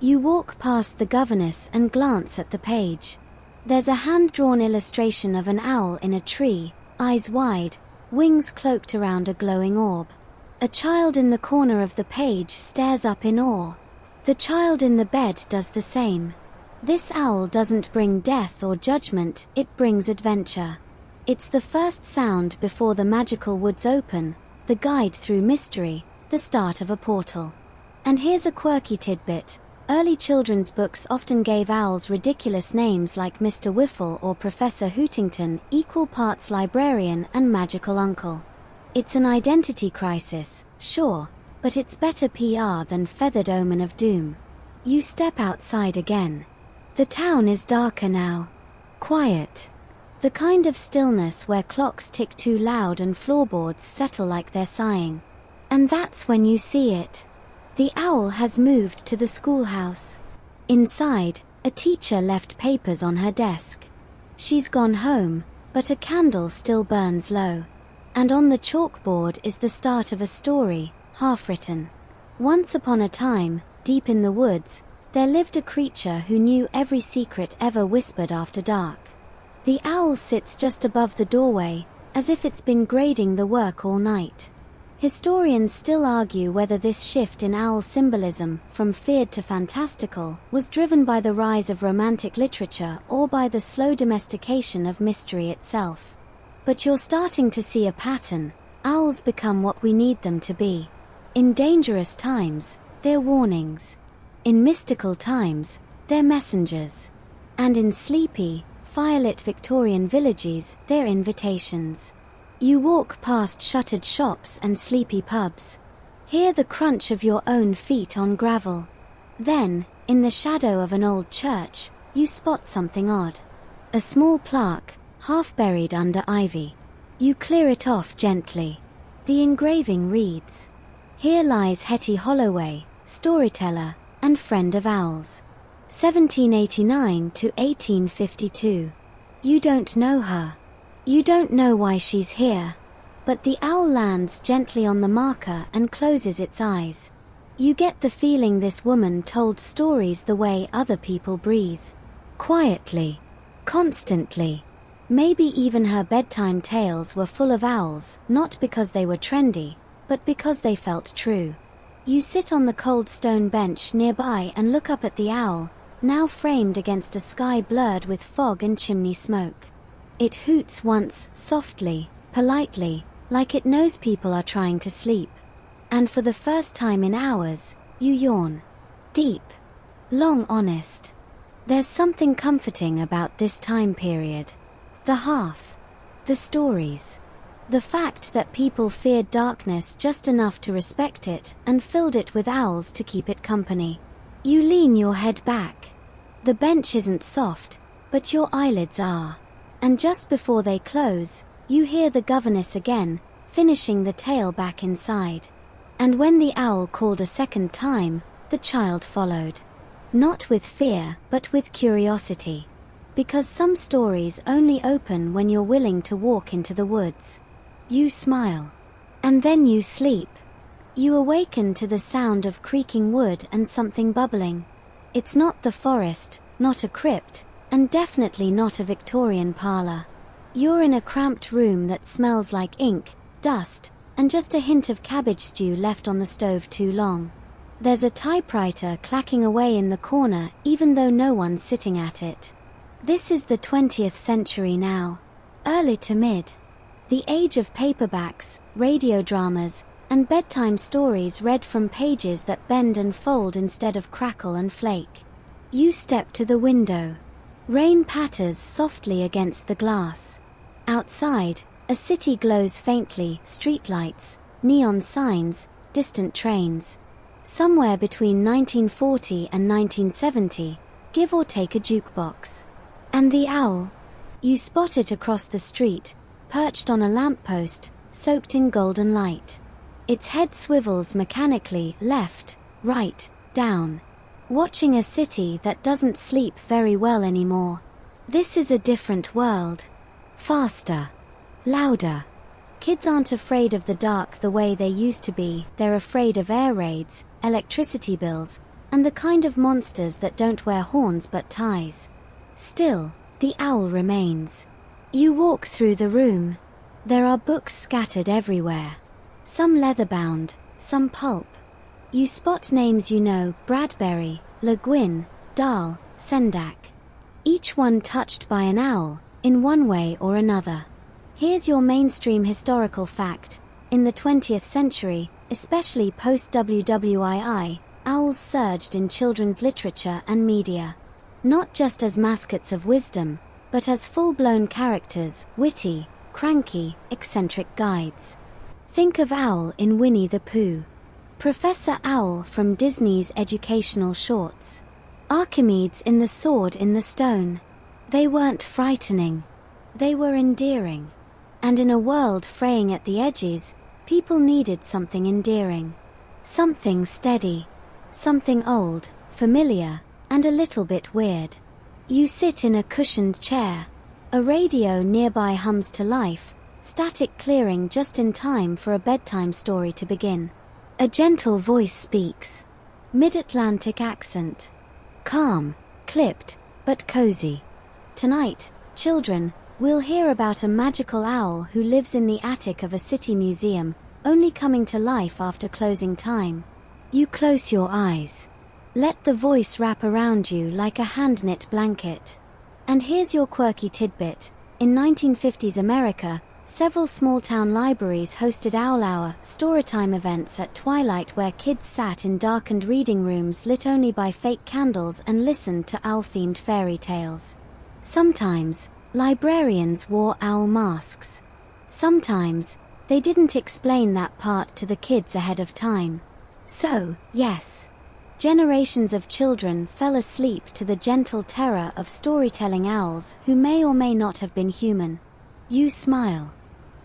A: You walk past the governess and glance at the page. There's a hand-drawn illustration of an owl in a tree, eyes wide, wings cloaked around a glowing orb. A child in the corner of the page stares up in awe. The child in the bed does the same. This owl doesn't bring death or judgment, it brings adventure. It's the first sound before the magical woods open, the guide through mystery, the start of a portal. And here's a quirky tidbit. Early children's books often gave owls ridiculous names like Mr. Whiffle or Professor Hootington, equal parts librarian and magical uncle. It's an identity crisis, sure, but it's better PR than feathered omen of doom. You step outside again. The town is darker now. Quiet. The kind of stillness where clocks tick too loud and floorboards settle like they're sighing. And that's when you see it. The owl has moved to the schoolhouse. Inside, a teacher left papers on her desk. She's gone home, but a candle still burns low. And on the chalkboard is the start of a story, half written. Once upon a time, deep in the woods, there lived a creature who knew every secret ever whispered after dark. The owl sits just above the doorway, as if it's been grading the work all night. Historians still argue whether this shift in owl symbolism, from feared to fantastical, was driven by the rise of romantic literature or by the slow domestication of mystery itself. But you're starting to see a pattern. Owls become what we need them to be. In dangerous times, they're warnings. In mystical times, they're messengers. And in sleepy, firelit Victorian villages, they're invitations. You walk past shuttered shops and sleepy pubs. Hear the crunch of your own feet on gravel. Then, in the shadow of an old church, you spot something odd. A small plaque, half buried under ivy. You clear it off gently. The engraving reads, "Here lies Hetty Holloway, storyteller, and friend of owls. 1789 to 1852. You don't know her. You don't know why she's here. But the owl lands gently on the marker and closes its eyes. You get the feeling this woman told stories the way other people breathe. Quietly. Constantly. Maybe even her bedtime tales were full of owls, not because they were trendy, but because they felt true. You sit on the cold stone bench nearby and look up at the owl, now framed against a sky blurred with fog and chimney smoke. It hoots once, softly, politely, like it knows people are trying to sleep. And for the first time in hours, you yawn. Deep. Long, honest. There's something comforting about this time period. The hearth. The stories. The fact that people feared darkness just enough to respect it and filled it with owls to keep it company. You lean your head back. The bench isn't soft, but your eyelids are. And just before they close, you hear the governess again, finishing the tale back inside. And when the owl called a second time, the child followed. Not with fear, but with curiosity. Because some stories only open when you're willing to walk into the woods. You smile. And then you sleep. You awaken to the sound of creaking wood and something bubbling. It's not the forest, not a crypt, and definitely not a Victorian parlor. You're in a cramped room that smells like ink, dust, and just a hint of cabbage stew left on the stove too long. There's a typewriter clacking away in the corner even though no one's sitting at it. This is the 20th century now. Early to mid. The age of paperbacks, radio dramas, and bedtime stories read from pages that bend and fold instead of crackle and flake. You step to the window. Rain patters softly against the glass. Outside, a city glows faintly, streetlights, neon signs, distant trains. Somewhere between 1940 and 1970, give or take a jukebox. And the owl? You spot it across the street, perched on a lamppost, soaked in golden light. Its head swivels mechanically, left, right, down. Watching a city that doesn't sleep very well anymore. This is a different world. Faster. Louder. Kids aren't afraid of the dark the way they used to be, they're afraid of air raids, electricity bills, and the kind of monsters that don't wear horns but ties. Still, the owl remains. You walk through the room. There are books scattered everywhere. Some leather-bound, some pulp. You spot names you know, Bradbury, Le Guin, Dahl, Sendak. Each one touched by an owl, in one way or another. Here's your mainstream historical fact. In the 20th century, especially post-WWII, owls surged in children's literature and media. Not just as mascots of wisdom, but as full-blown characters, witty, cranky, eccentric guides. Think of Owl in Winnie the Pooh. Professor Owl from Disney's educational shorts. Archimedes in The Sword in the Stone. They weren't frightening. They were endearing. And in a world fraying at the edges, people needed something endearing. Something steady. Something old, familiar, and a little bit weird. You sit in a cushioned chair. A radio nearby hums to life, static clearing just in time for a bedtime story to begin. A gentle voice speaks. Mid-Atlantic accent. Calm, clipped, but cozy. Tonight, children, we'll hear about a magical owl who lives in the attic of a city museum, only coming to life after closing time. You close your eyes. Let the voice wrap around you like a hand-knit blanket. And here's your quirky tidbit. In 1950s America, several small-town libraries hosted Owl Hour, storytime events at twilight where kids sat in darkened reading rooms lit only by fake candles and listened to owl-themed fairy tales. Sometimes, librarians wore owl masks. Sometimes, they didn't explain that part to the kids ahead of time. So, yes, generations of children fell asleep to the gentle terror of storytelling owls who may or may not have been human. You smile.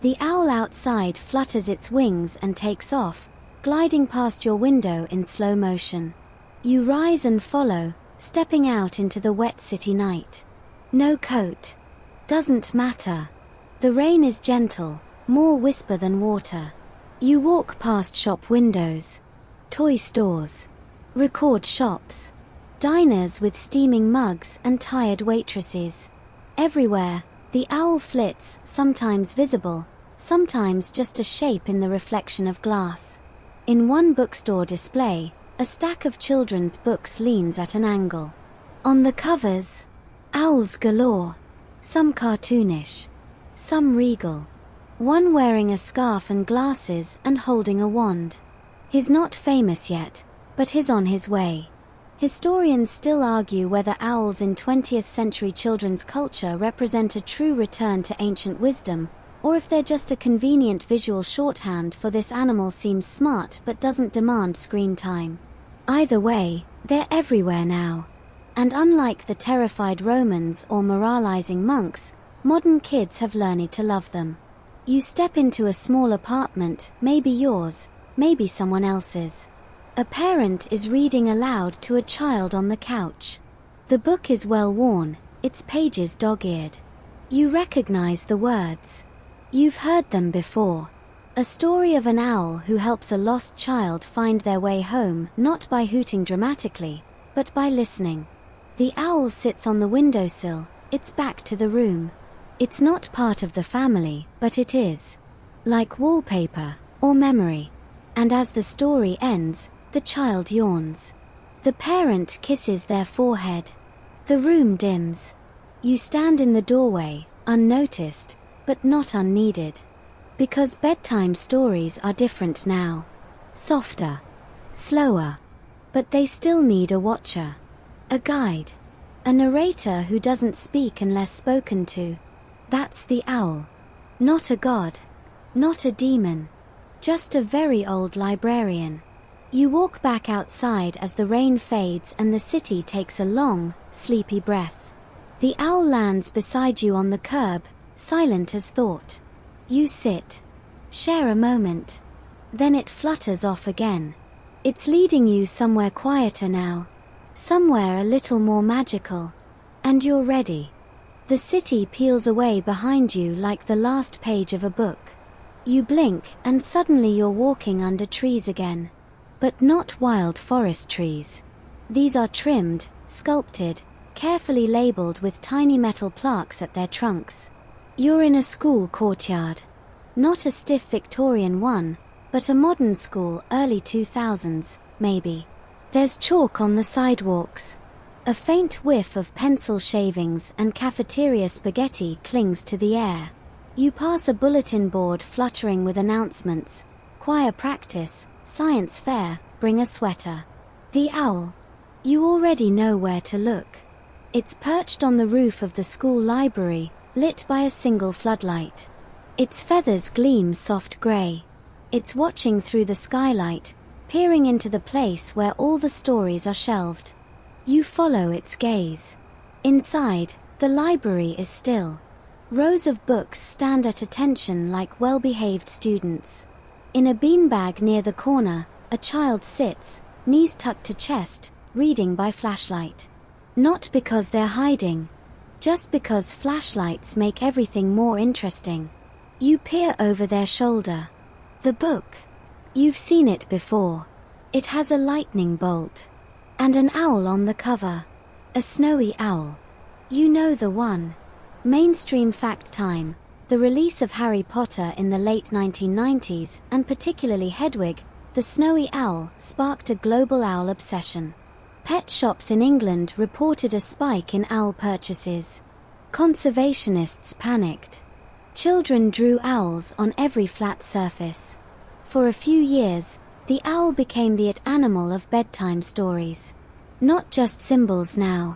A: The owl outside flutters its wings and takes off, gliding past your window in slow motion. You rise and follow, stepping out into the wet city night. No coat. Doesn't matter. The rain is gentle, more whisper than water. You walk past shop windows, toy stores, record shops, diners with steaming mugs and tired waitresses. Everywhere, the owl flits, sometimes visible, sometimes just a shape in the reflection of glass. In one bookstore display, a stack of children's books leans at an angle. On the covers, owls galore, some cartoonish, some regal. One wearing a scarf and glasses and holding a wand. He's not famous yet, but he's on his way. Historians still argue whether owls in 20th century children's culture represent a true return to ancient wisdom, or if they're just a convenient visual shorthand for this animal seems smart but doesn't demand screen time. Either way, they're everywhere now. And unlike the terrified Romans or moralizing monks, modern kids have learned to love them. You step into a small apartment, maybe yours, maybe someone else's. A parent is reading aloud to a child on the couch. The book is well worn, its pages dog-eared. You recognize the words. You've heard them before. A story of an owl who helps a lost child find their way home, not by hooting dramatically, but by listening. The owl sits on the windowsill, its back to the room. It's not part of the family, but it is. Like wallpaper, or memory. And as the story ends, the child yawns. The parent kisses their forehead. The room dims. You stand in the doorway, unnoticed, but not unneeded. Because bedtime stories are different now. Softer. Slower. But they still need a watcher. A guide. A narrator who doesn't speak unless spoken to. That's the owl. Not a god. Not a demon. Just a very old librarian. You walk back outside as the rain fades and the city takes a long, sleepy breath. The owl lands beside you on the curb, silent as thought. You sit. Share a moment. Then it flutters off again. It's leading you somewhere quieter now. Somewhere a little more magical. And you're ready. The city peels away behind you like the last page of a book. You blink and suddenly you're walking under trees again. But not wild forest trees. These are trimmed, sculpted, carefully labeled with tiny metal plaques at their trunks. You're in a school courtyard. Not a stiff Victorian one, but a modern school, early 2000s, maybe. There's chalk on the sidewalks. A faint whiff of pencil shavings and cafeteria spaghetti clings to the air. You pass a bulletin board fluttering with announcements. Choir practice, science fair, bring a sweater. The owl. You already know where to look. It's perched on the roof of the school library, lit by a single floodlight. Its feathers gleam soft grey. It's watching through the skylight, peering into the place where all the stories are shelved. You follow its gaze. Inside, the library is still. Rows of books stand at attention like well-behaved students. In a beanbag near the corner, a child sits, knees tucked to chest, reading by flashlight. Not because they're hiding, just because flashlights make everything more interesting. You peer over their shoulder. The book. You've seen it before. It has a lightning bolt. And an owl on the cover. A snowy owl. You know the one. Mainstream fact time. The release of Harry Potter in the late 1990s, and particularly Hedwig, the snowy owl, sparked a global owl obsession. Pet shops in England reported a spike in owl purchases. Conservationists panicked. Children drew owls on every flat surface. For a few years, the owl became the it animal of bedtime stories. Not just symbols now.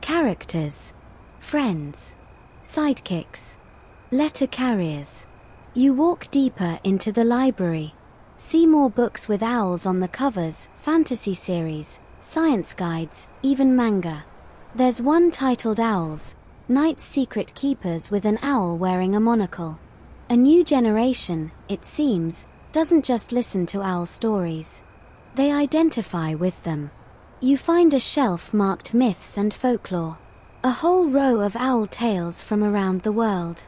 A: Characters. Friends. Sidekicks. Letter carriers. You walk deeper into the library. See more books with owls on the covers, fantasy series, science guides, even manga. There's one titled Owls, Night's Secret Keepers, with an owl wearing a monocle. A new generation, it seems, doesn't just listen to owl stories. They identify with them. You find a shelf marked Myths and Folklore. A whole row of owl tales from around the world.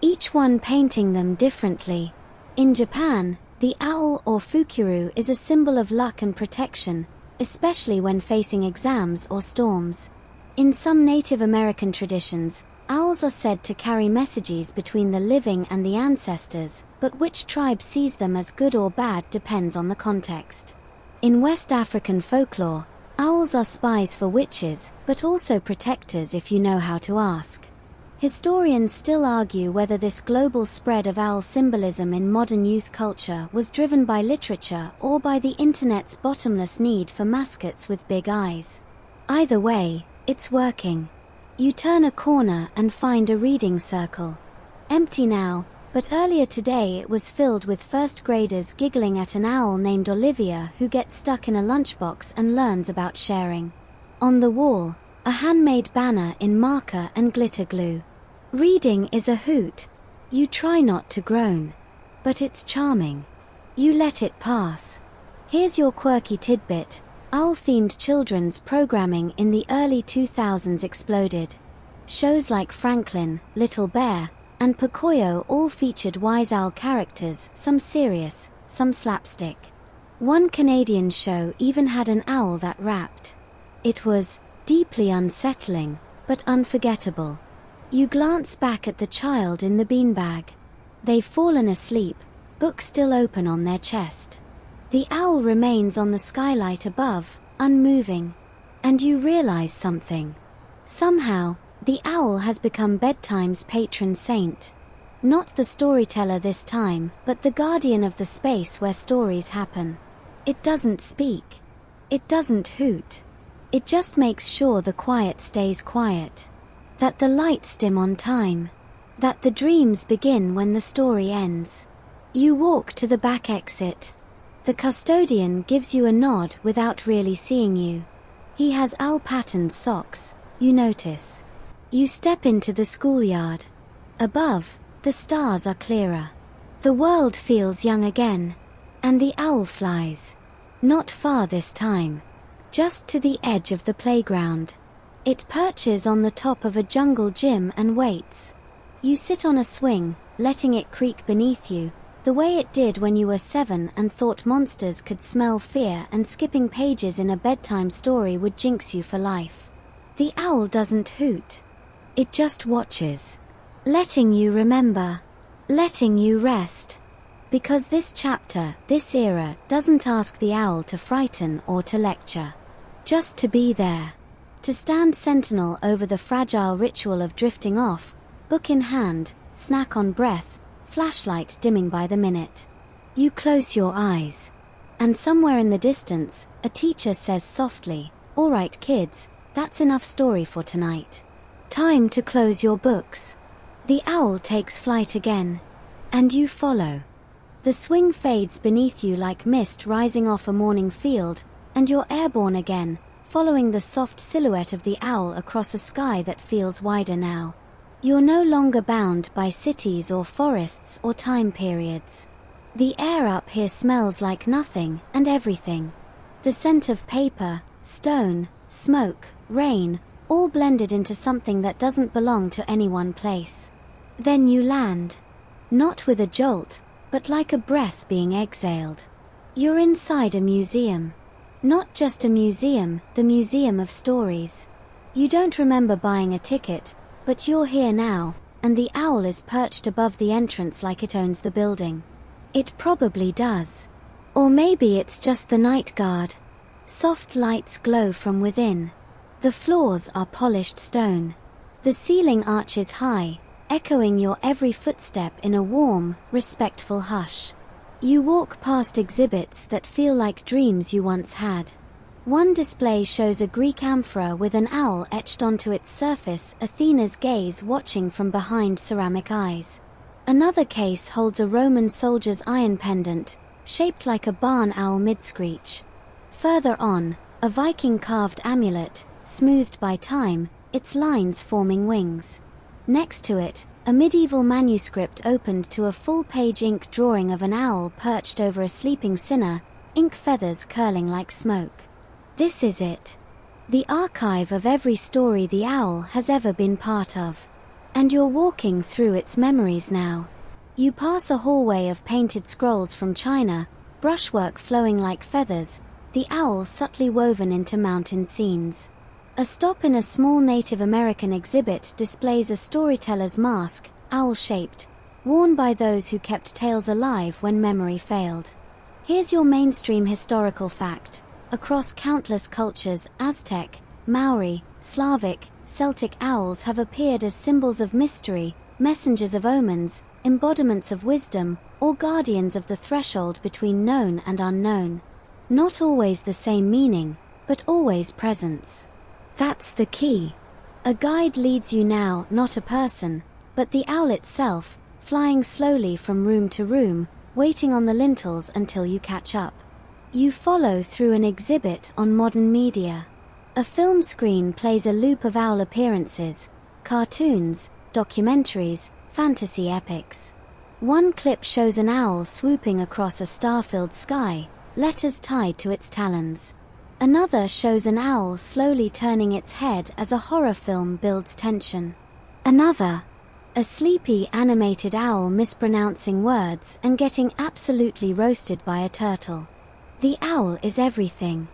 A: Each one painting them differently. In Japan, the owl or fukiru is a symbol of luck and protection, especially when facing exams or storms. In some Native American traditions, Owls are said to carry messages between the living and the ancestors, but which tribe sees them as good or bad depends on the context. In West African folklore, owls are spies for witches, but also protectors if you know how to ask. Historians still argue whether this global spread of owl symbolism in modern youth culture was driven by literature or by the internet's bottomless need for mascots with big eyes. Either way, it's working. You turn a corner and find a reading circle. Empty now, but earlier today it was filled with first graders giggling at an owl named Olivia who gets stuck in a lunchbox and learns about sharing. On the wall, a handmade banner in marker and glitter glue. Reading is a hoot. You try not to groan. But it's charming. You let it pass. Here's your quirky tidbit. Owl-themed children's programming in the early 2000s exploded. Shows like Franklin, Little Bear, and Pocoyo all featured wise owl characters, some serious, some slapstick. One Canadian show even had an owl that rapped. It was deeply unsettling, but unforgettable. You glance back at the child in the beanbag. They've fallen asleep, book still open on their chest. The owl remains on the skylight above, unmoving. And you realize something. Somehow, the owl has become bedtime's patron saint. Not the storyteller this time, but the guardian of the space where stories happen. It doesn't speak. It doesn't hoot. It just makes sure the quiet stays quiet. That the lights dim on time. That the dreams begin when the story ends. You walk to the back exit. The custodian gives you a nod without really seeing you. He has owl-patterned socks, you notice. You step into the schoolyard. Above, the stars are clearer. The world feels young again. And the owl flies. Not far this time. Just to the edge of the playground. It perches on the top of a jungle gym and waits. You sit on a swing, letting it creak beneath you, the way it did when you were 7 and thought monsters could smell fear and skipping pages in a bedtime story would jinx you for life. The owl doesn't hoot. It just watches. Letting you remember. Letting you rest. Because this chapter, this era, doesn't ask the owl to frighten or to lecture. Just to be there. To stand sentinel over the fragile ritual of drifting off, book in hand, snack on breath, flashlight dimming by the minute. You close your eyes. And somewhere in the distance, a teacher says softly, "All right kids, that's enough story for tonight. Time to close your books." The owl takes flight again. And you follow. The swing fades beneath you like mist rising off a morning field, and you're airborne again, following the soft silhouette of the owl across a sky that feels wider now. You're no longer bound by cities or forests or time periods. The air up here smells like nothing and everything. The scent of paper, stone, smoke, rain, all blended into something that doesn't belong to any one place. Then you land. Not with a jolt, but like a breath being exhaled. You're inside a museum. Not just a museum, the museum of stories. You don't remember buying a ticket, but you're here now, and the owl is perched above the entrance like it owns the building. It probably does. Or maybe it's just the night guard. Soft lights glow from within. The floors are polished stone. The ceiling arches high, echoing your every footstep in a warm, respectful hush. You walk past exhibits that feel like dreams you once had. One display shows a Greek amphora with an owl etched onto its surface, Athena's gaze watching from behind ceramic eyes. Another case holds a Roman soldier's iron pendant, shaped like a barn owl mid-screech. Further on, a Viking carved amulet, smoothed by time, its lines forming wings. Next to it, a medieval manuscript opened to a full-page ink drawing of an owl perched over a sleeping sinner, ink feathers curling like smoke. This is it. The archive of every story the owl has ever been part of. And you're walking through its memories now. You pass a hallway of painted scrolls from China, brushwork flowing like feathers, the owl subtly woven into mountain scenes. A stop in a small Native American exhibit displays a storyteller's mask, owl-shaped, worn by those who kept tales alive when memory failed. Here's your mainstream historical fact. Across countless cultures, Aztec, Maori, Slavic, Celtic owls have appeared as symbols of mystery, messengers of omens, embodiments of wisdom, or guardians of the threshold between known and unknown. Not always the same meaning, but always presence. That's the key. A guide leads you now, not a person, but the owl itself, flying slowly from room to room, waiting on the lintels until you catch up. You follow through an exhibit on modern media. A film screen plays a loop of owl appearances, cartoons, documentaries, fantasy epics. One clip shows an owl swooping across a star-filled sky, letters tied to its talons. Another shows an owl slowly turning its head as a horror film builds tension. Another, a sleepy animated owl mispronouncing words and getting absolutely roasted by a turtle. The owl is everything.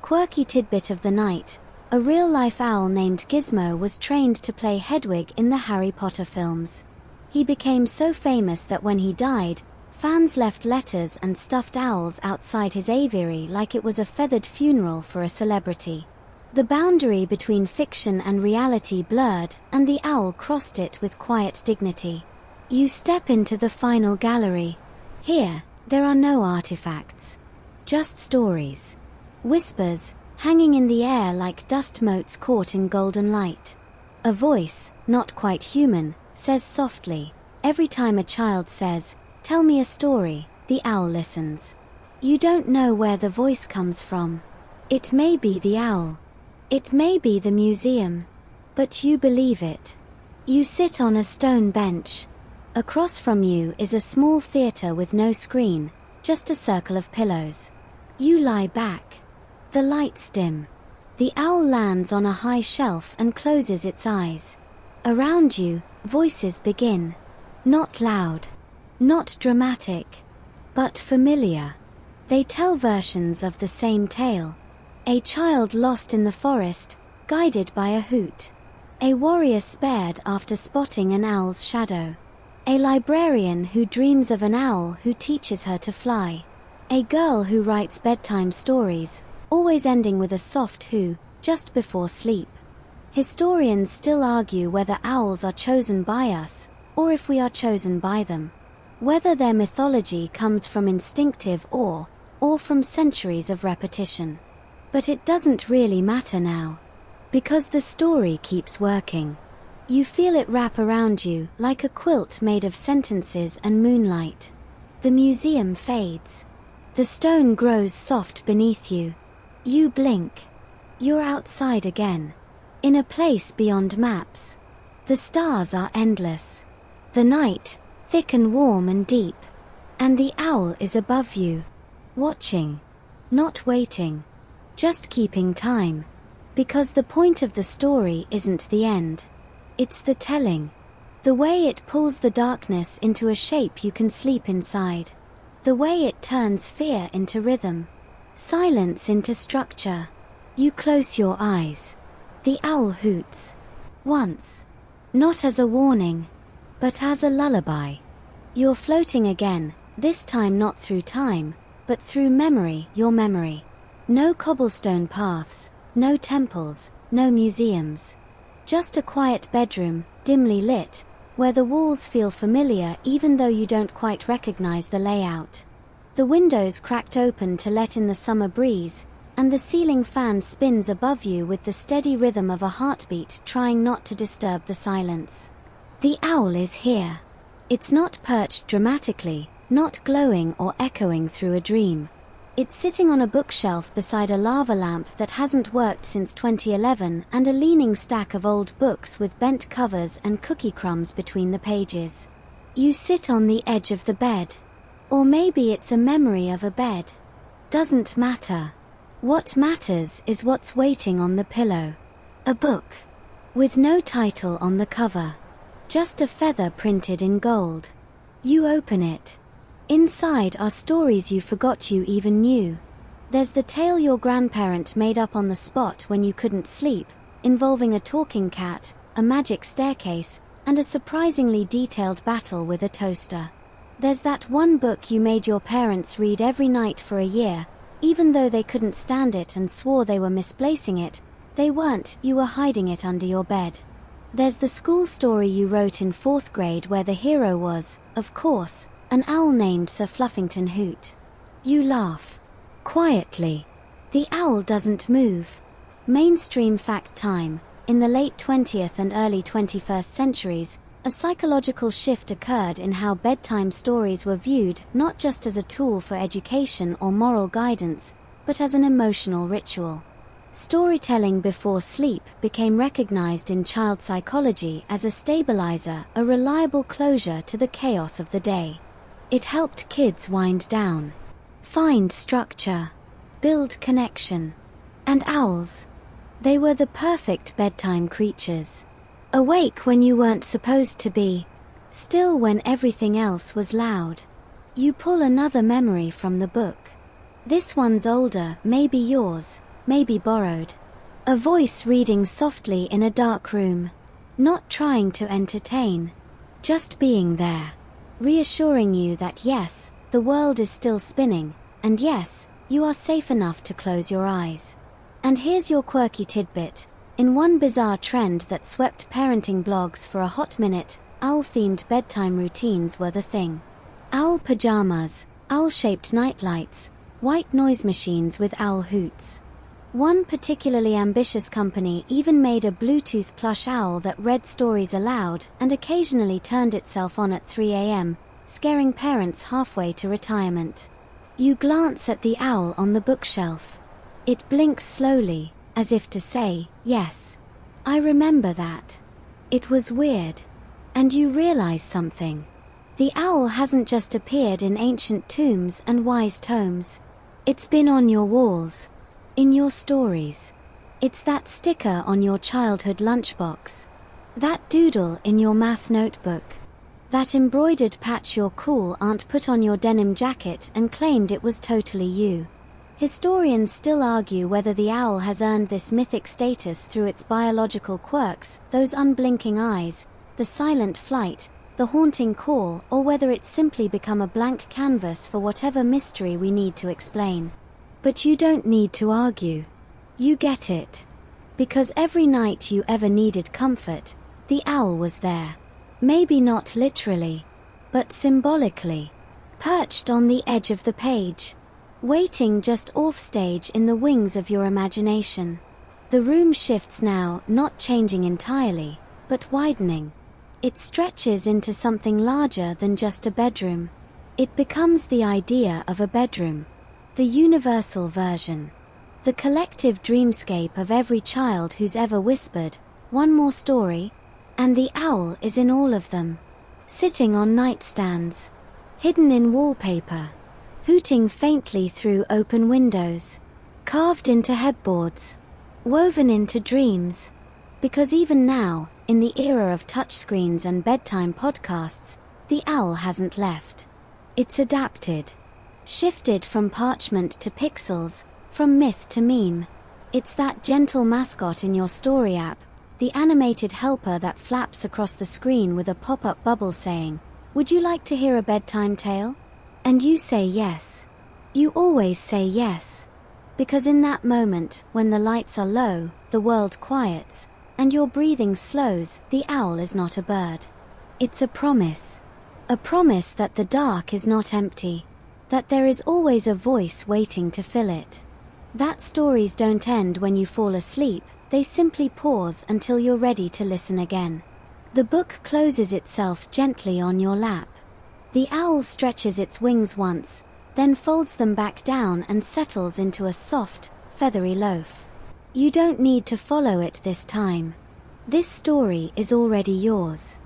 A: Quirky tidbit of the night, a real-life owl named Gizmo was trained to play Hedwig in the Harry Potter films. He became so famous that when he died, fans left letters and stuffed owls outside his aviary like it was a feathered funeral for a celebrity. The boundary between fiction and reality blurred, and the owl crossed it with quiet dignity. You step into the final gallery. Here, there are no artifacts. Just stories. Whispers, hanging in the air like dust motes caught in golden light. A voice, not quite human, says softly. Every time a child says, "Tell me a story," the owl listens. You don't know where the voice comes from. It may be the owl. It may be the museum. But you believe it. You sit on a stone bench. Across from you is a small theater with no screen, just a circle of pillows. You lie back. The lights dim. The owl lands on a high shelf and closes its eyes. Around you, voices begin. Not loud. Not dramatic. But familiar. They tell versions of the same tale. A child lost in the forest, guided by a hoot. A warrior spared after spotting an owl's shadow. A librarian who dreams of an owl who teaches her to fly. A girl who writes bedtime stories, always ending with a soft who, just before sleep. Historians still argue whether owls are chosen by us, or if we are chosen by them. Whether their mythology comes from instinctive awe, or from centuries of repetition. But it doesn't really matter now. Because the story keeps working. You feel it wrap around you, like a quilt made of sentences and moonlight. The museum fades. The stone grows soft beneath you. You blink. You're outside again. In a place beyond maps. The stars are endless. The night, thick and warm and deep. And the owl is above you. Watching. Not waiting. Just keeping time. Because the point of the story isn't the end. It's the telling. The way it pulls the darkness into a shape you can sleep inside. The way it turns fear into rhythm. Silence into structure. You close your eyes. The owl hoots. Once. Not as a warning, but as a lullaby. You're floating again, this time not through time, but through memory, your memory. No cobblestone paths, no temples, no museums. Just a quiet bedroom, dimly lit, where the walls feel familiar even though you don't quite recognize the layout. The windows cracked open to let in the summer breeze, and the ceiling fan spins above you with the steady rhythm of a heartbeat trying not to disturb the silence. The owl is here. It's not perched dramatically, not glowing or echoing through a dream. It's sitting on a bookshelf beside a lava lamp that hasn't worked since 2011 and a leaning stack of old books with bent covers and cookie crumbs between the pages. You sit on the edge of the bed. Or maybe it's a memory of a bed. Doesn't matter. What matters is what's waiting on the pillow. A book. With no title on the cover. Just a feather printed in gold. You open it. Inside are stories you forgot you even knew. There's the tale your grandparent made up on the spot when you couldn't sleep, involving a talking cat, a magic staircase, and a surprisingly detailed battle with a toaster. There's that one book you made your parents read every night for a year, even though they couldn't stand it and swore they were misplacing it. They weren't, you were hiding it under your bed. There's the school story you wrote in 4th grade where the hero was, of course, an owl named Sir Fluffington Hoot. You laugh. Quietly. The owl doesn't move. Mainstream fact time. In the late 20th and early 21st centuries, a psychological shift occurred in how bedtime stories were viewed, not just as a tool for education or moral guidance, but as an emotional ritual. Storytelling before sleep became recognized in child psychology as a stabilizer, a reliable closure to the chaos of the day. It helped kids wind down, find structure, build connection. And owls. They were the perfect bedtime creatures. Awake when you weren't supposed to be, still when everything else was loud. You pull another memory from the book. This one's older, maybe yours, maybe borrowed. A voice reading softly in a dark room, not trying to entertain, just being there, reassuring you that yes, the world is still spinning, and yes, you are safe enough to close your eyes. And here's your quirky tidbit. In one bizarre trend that swept parenting blogs for a hot minute, owl-themed bedtime routines were the thing. Owl pajamas, owl-shaped nightlights, white noise machines with owl hoots. One particularly ambitious company even made a Bluetooth plush owl that read stories aloud and occasionally turned itself on at 3 a.m., scaring parents halfway to retirement. You glance at the owl on the bookshelf. It blinks slowly, as if to say, yes, I remember that. It was weird. And you realize something. The owl hasn't just appeared in ancient tombs and wise tomes. It's been on your walls. In your stories. It's that sticker on your childhood lunchbox. That doodle in your math notebook. That embroidered patch your cool aunt put on your denim jacket and claimed it was totally you. Historians still argue whether the owl has earned this mythic status through its biological quirks, those unblinking eyes, the silent flight, the haunting call, or whether it's simply become a blank canvas for whatever mystery we need to explain. But you don't need to argue. You get it. Because every night you ever needed comfort, the owl was there. Maybe not literally, but symbolically. Perched on the edge of the page. Waiting just offstage in the wings of your imagination. The room shifts now, not changing entirely, but widening. It stretches into something larger than just a bedroom. It becomes the idea of a bedroom. The universal version. The collective dreamscape of every child who's ever whispered, one more story, and the owl is in all of them. Sitting on nightstands. Hidden in wallpaper. Hooting faintly through open windows. Carved into headboards. Woven into dreams. Because even now, in the era of touchscreens and bedtime podcasts, the owl hasn't left. It's adapted. Shifted from parchment to pixels, from myth to meme. It's that gentle mascot in your story app, the animated helper that flaps across the screen with a pop-up bubble saying, "Would you like to hear a bedtime tale?" And you say yes. You always say yes. Because in that moment, when the lights are low, the world quiets, and your breathing slows, the owl is not a bird. It's a promise. A promise that the dark is not empty. That there is always a voice waiting to fill it. That stories don't end when you fall asleep, they simply pause until you're ready to listen again. The book closes itself gently on your lap. The owl stretches its wings once, then folds them back down and settles into a soft, feathery loaf. You don't need to follow it this time. This story is already yours.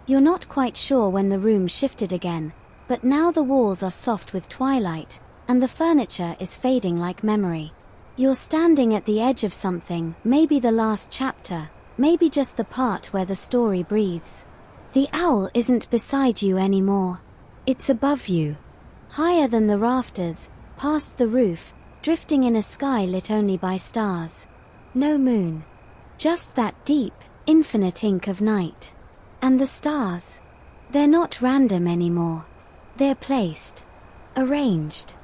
A: You're not quite sure when the room shifted again, but now the walls are soft with twilight, and the furniture is fading like memory. You're standing at the edge of something, maybe the last chapter, maybe just the part where the story breathes. The owl isn't beside you anymore. It's above you. Higher than the rafters, past the roof, drifting in a sky lit only by stars. No moon. Just that deep, infinite ink of night. And the stars? They're not random anymore. They're placed. Arranged.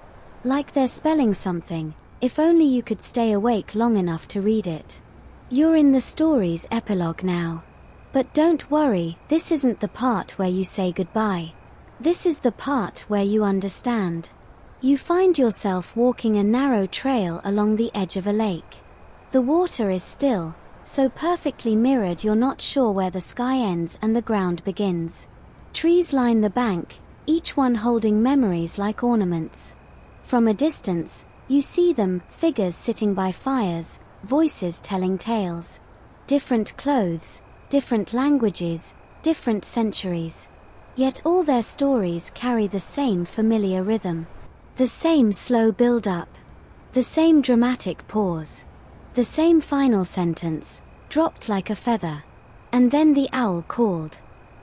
A: Like they're spelling something, if only you could stay awake long enough to read it. You're in the story's epilogue now. But don't worry, this isn't the part where you say goodbye. This is the part where you understand. You find yourself walking a narrow trail along the edge of a lake. The water is still, so perfectly mirrored you're not sure where the sky ends and the ground begins. Trees line the bank, each one holding memories like ornaments. From a distance, you see them, figures sitting by fires, voices telling tales. Different clothes, different languages, different centuries. Yet all their stories carry the same familiar rhythm. The same slow build-up. The same dramatic pause. The same final sentence, dropped like a feather. And then the owl called.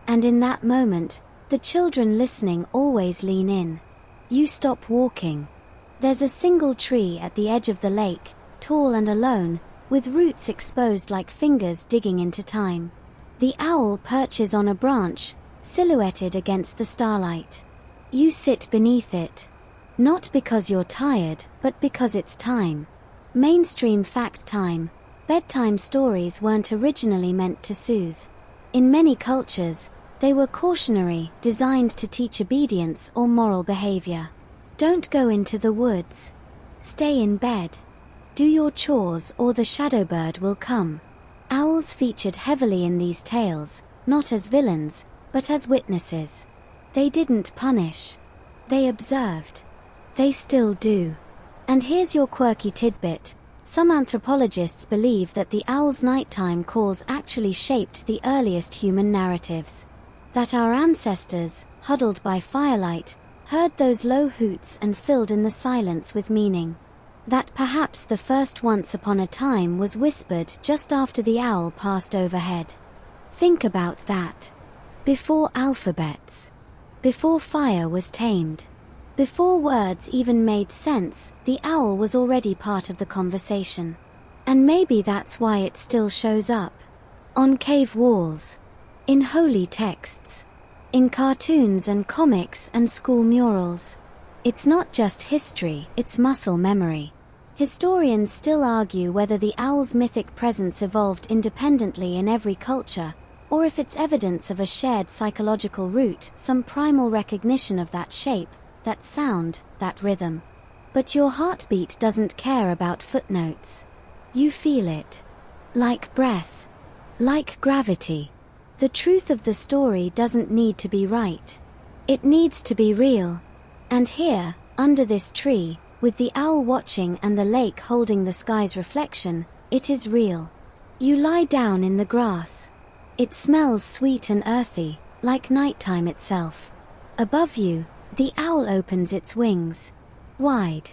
A: And in that moment, the children listening always lean in. You stop walking. There's a single tree at the edge of the lake, tall and alone, with roots exposed like fingers digging into time. The owl perches on a branch, silhouetted against the starlight. You sit beneath it. Not because you're tired, but because it's time. Mainstream fact time. Bedtime stories weren't originally meant to soothe. In many cultures, they were cautionary, designed to teach obedience or moral behavior. Don't go into the woods. Stay in bed. Do your chores or the shadowbird will come. Owls featured heavily in these tales, not as villains, but as witnesses. They didn't punish. They observed. They still do. And here's your quirky tidbit. Some anthropologists believe that the owl's nighttime calls actually shaped the earliest human narratives. That our ancestors, huddled by firelight, heard those low hoots and filled in the silence with meaning. That perhaps the first once upon a time was whispered just after the owl passed overhead. Think about that. Before alphabets. Before fire was tamed. Before words even made sense, the owl was already part of the conversation. And maybe that's why it still shows up. On cave walls. In holy texts. In cartoons and comics and school murals. It's not just history, it's muscle memory. Historians still argue whether the owl's mythic presence evolved independently in every culture, or if it's evidence of a shared psychological root, some primal recognition of that shape, that sound, that rhythm. But your heartbeat doesn't care about footnotes. You feel it. Like breath. Like gravity. The truth of the story doesn't need to be right. It needs to be real. And here, under this tree, with the owl watching and the lake holding the sky's reflection, it is real. You lie down in the grass. It smells sweet and earthy, like nighttime itself. Above you, the owl opens its wings. Wide.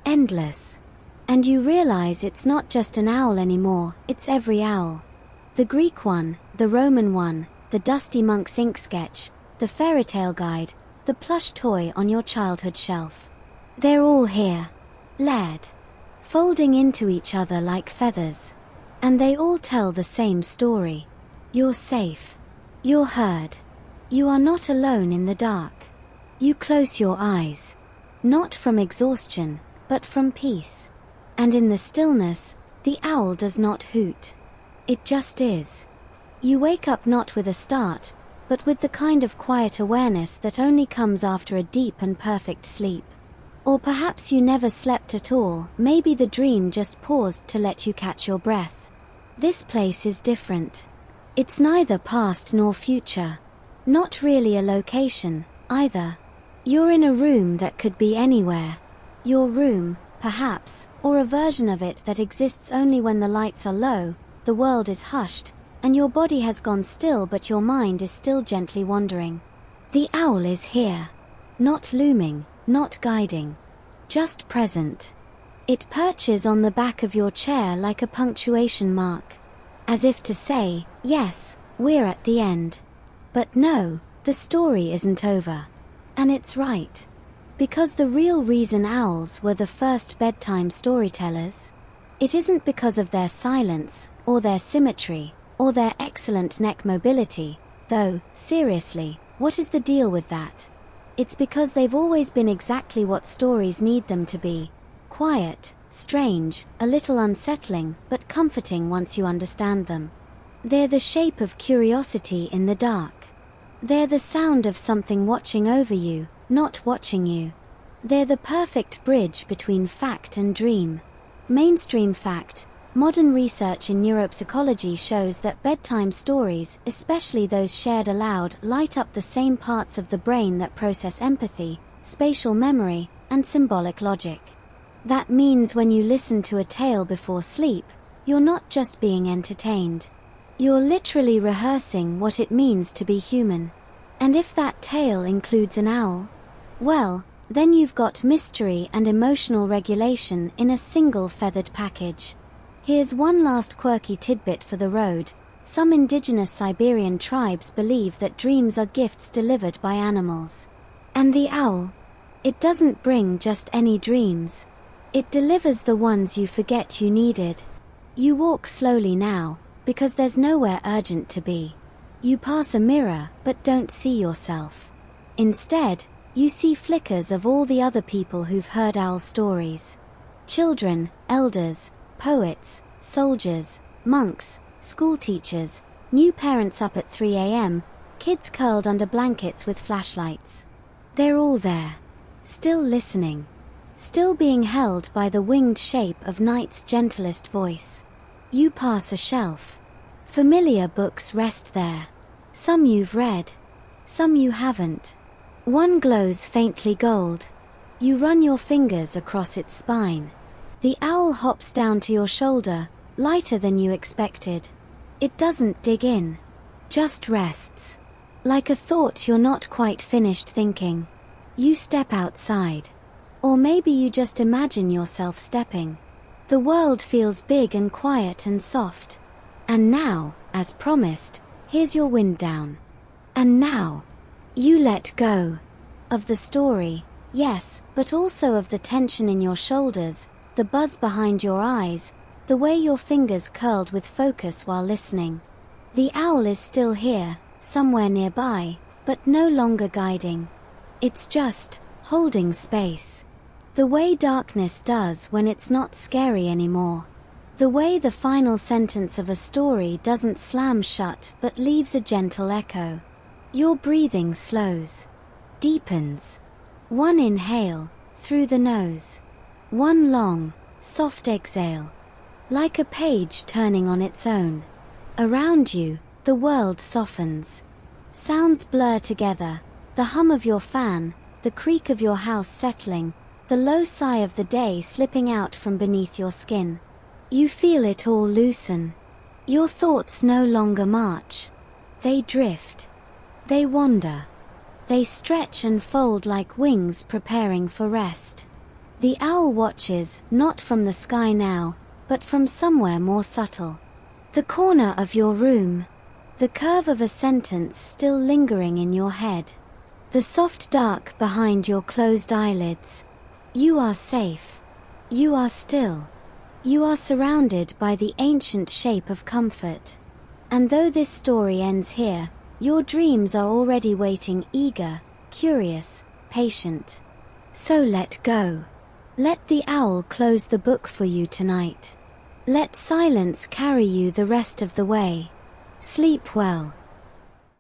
A: Endless. And you realize it's not just an owl anymore, it's every owl. The Greek one, the Roman one, the dusty monk's ink sketch, the fairy tale guide, the plush toy on your childhood shelf. They're all here. Layered. Folding into each other like feathers. And they all tell the same story. You're safe. You're heard. You are not alone in the dark. You close your eyes. Not from exhaustion, but from peace. And in the stillness, the owl does not hoot. It just is. You wake up not with a start, but with the kind of quiet awareness that only comes after a deep and perfect sleep. Or perhaps you never slept at all, maybe the dream just paused to let you catch your breath. This place is different. It's neither past nor future. Not really a location, either. You're in a room that could be anywhere. Your room, perhaps, or a version of it that exists only when the lights are low, the world is hushed, and your body has gone still but your mind is still gently wandering. The owl is here. Not looming, not guiding. Just present. It perches on the back of your chair like a punctuation mark. As if to say, yes, we're at the end. But no, the story isn't over. And it's right. Because the real reason owls were the first bedtime storytellers It isn't because of their silence, or their symmetry, or their excellent neck mobility, though, seriously, what is the deal with that? It's because they've always been exactly what stories need them to be: quiet, strange, a little unsettling, but comforting once you understand them. They're the shape of curiosity in the dark. They're the sound of something watching over you, not watching you. They're the perfect bridge between fact and dream. Mainstream fact: modern research in neuropsychology shows that bedtime stories, especially those shared aloud, light up the same parts of the brain that process empathy, spatial memory, and symbolic logic. That means when you listen to a tale before sleep, you're not just being entertained. You're literally rehearsing what it means to be human. And if that tale includes an owl, well, then you've got mystery and emotional regulation in a single feathered package. Here's one last quirky tidbit for the road. Some indigenous Siberian tribes believe that dreams are gifts delivered by animals. And the owl? It doesn't bring just any dreams. It delivers the ones you forget you needed. You walk slowly now, because there's nowhere urgent to be. You pass a mirror, but don't see yourself. Instead, you see flickers of all the other people who've heard owl stories. Children, elders, poets, soldiers, monks, schoolteachers, new parents up at 3 a.m., kids curled under blankets with flashlights. They're all there, still listening, still being held by the winged shape of night's gentlest voice. You pass a shelf. Familiar books rest there. Some you've read, some you haven't. One glows faintly gold. You run your fingers across its spine. The owl hops down to your shoulder, lighter than you expected. It doesn't dig in, just rests. Like a thought you're not quite finished thinking. You step outside. Or maybe you just imagine yourself stepping. The world feels big and quiet and soft. And now, as promised, here's your wind down. And now, you let go of the story, yes, but also of the tension in your shoulders, the buzz behind your eyes, the way your fingers curled with focus while listening. The owl is still here, somewhere nearby, but no longer guiding. It's just holding space. The way darkness does when it's not scary anymore. The way the final sentence of a story doesn't slam shut but leaves a gentle echo. Your breathing slows, deepens. One inhale, through the nose. One long, soft exhale. Like a page turning on its own. Around you, the world softens. Sounds blur together, the hum of your fan, the creak of your house settling, the low sigh of the day slipping out from beneath your skin. You feel it all loosen. Your thoughts no longer march. They drift. They wander. They stretch and fold like wings preparing for rest. The owl watches, not from the sky now, but from somewhere more subtle. The corner of your room. The curve of a sentence still lingering in your head. The soft dark behind your closed eyelids. You are safe. You are still. You are surrounded by the ancient shape of comfort. And though this story ends here, your dreams are already waiting, eager, curious, patient. So let go. Let the owl close the book for you tonight. Let silence carry you the rest of the way. Sleep well.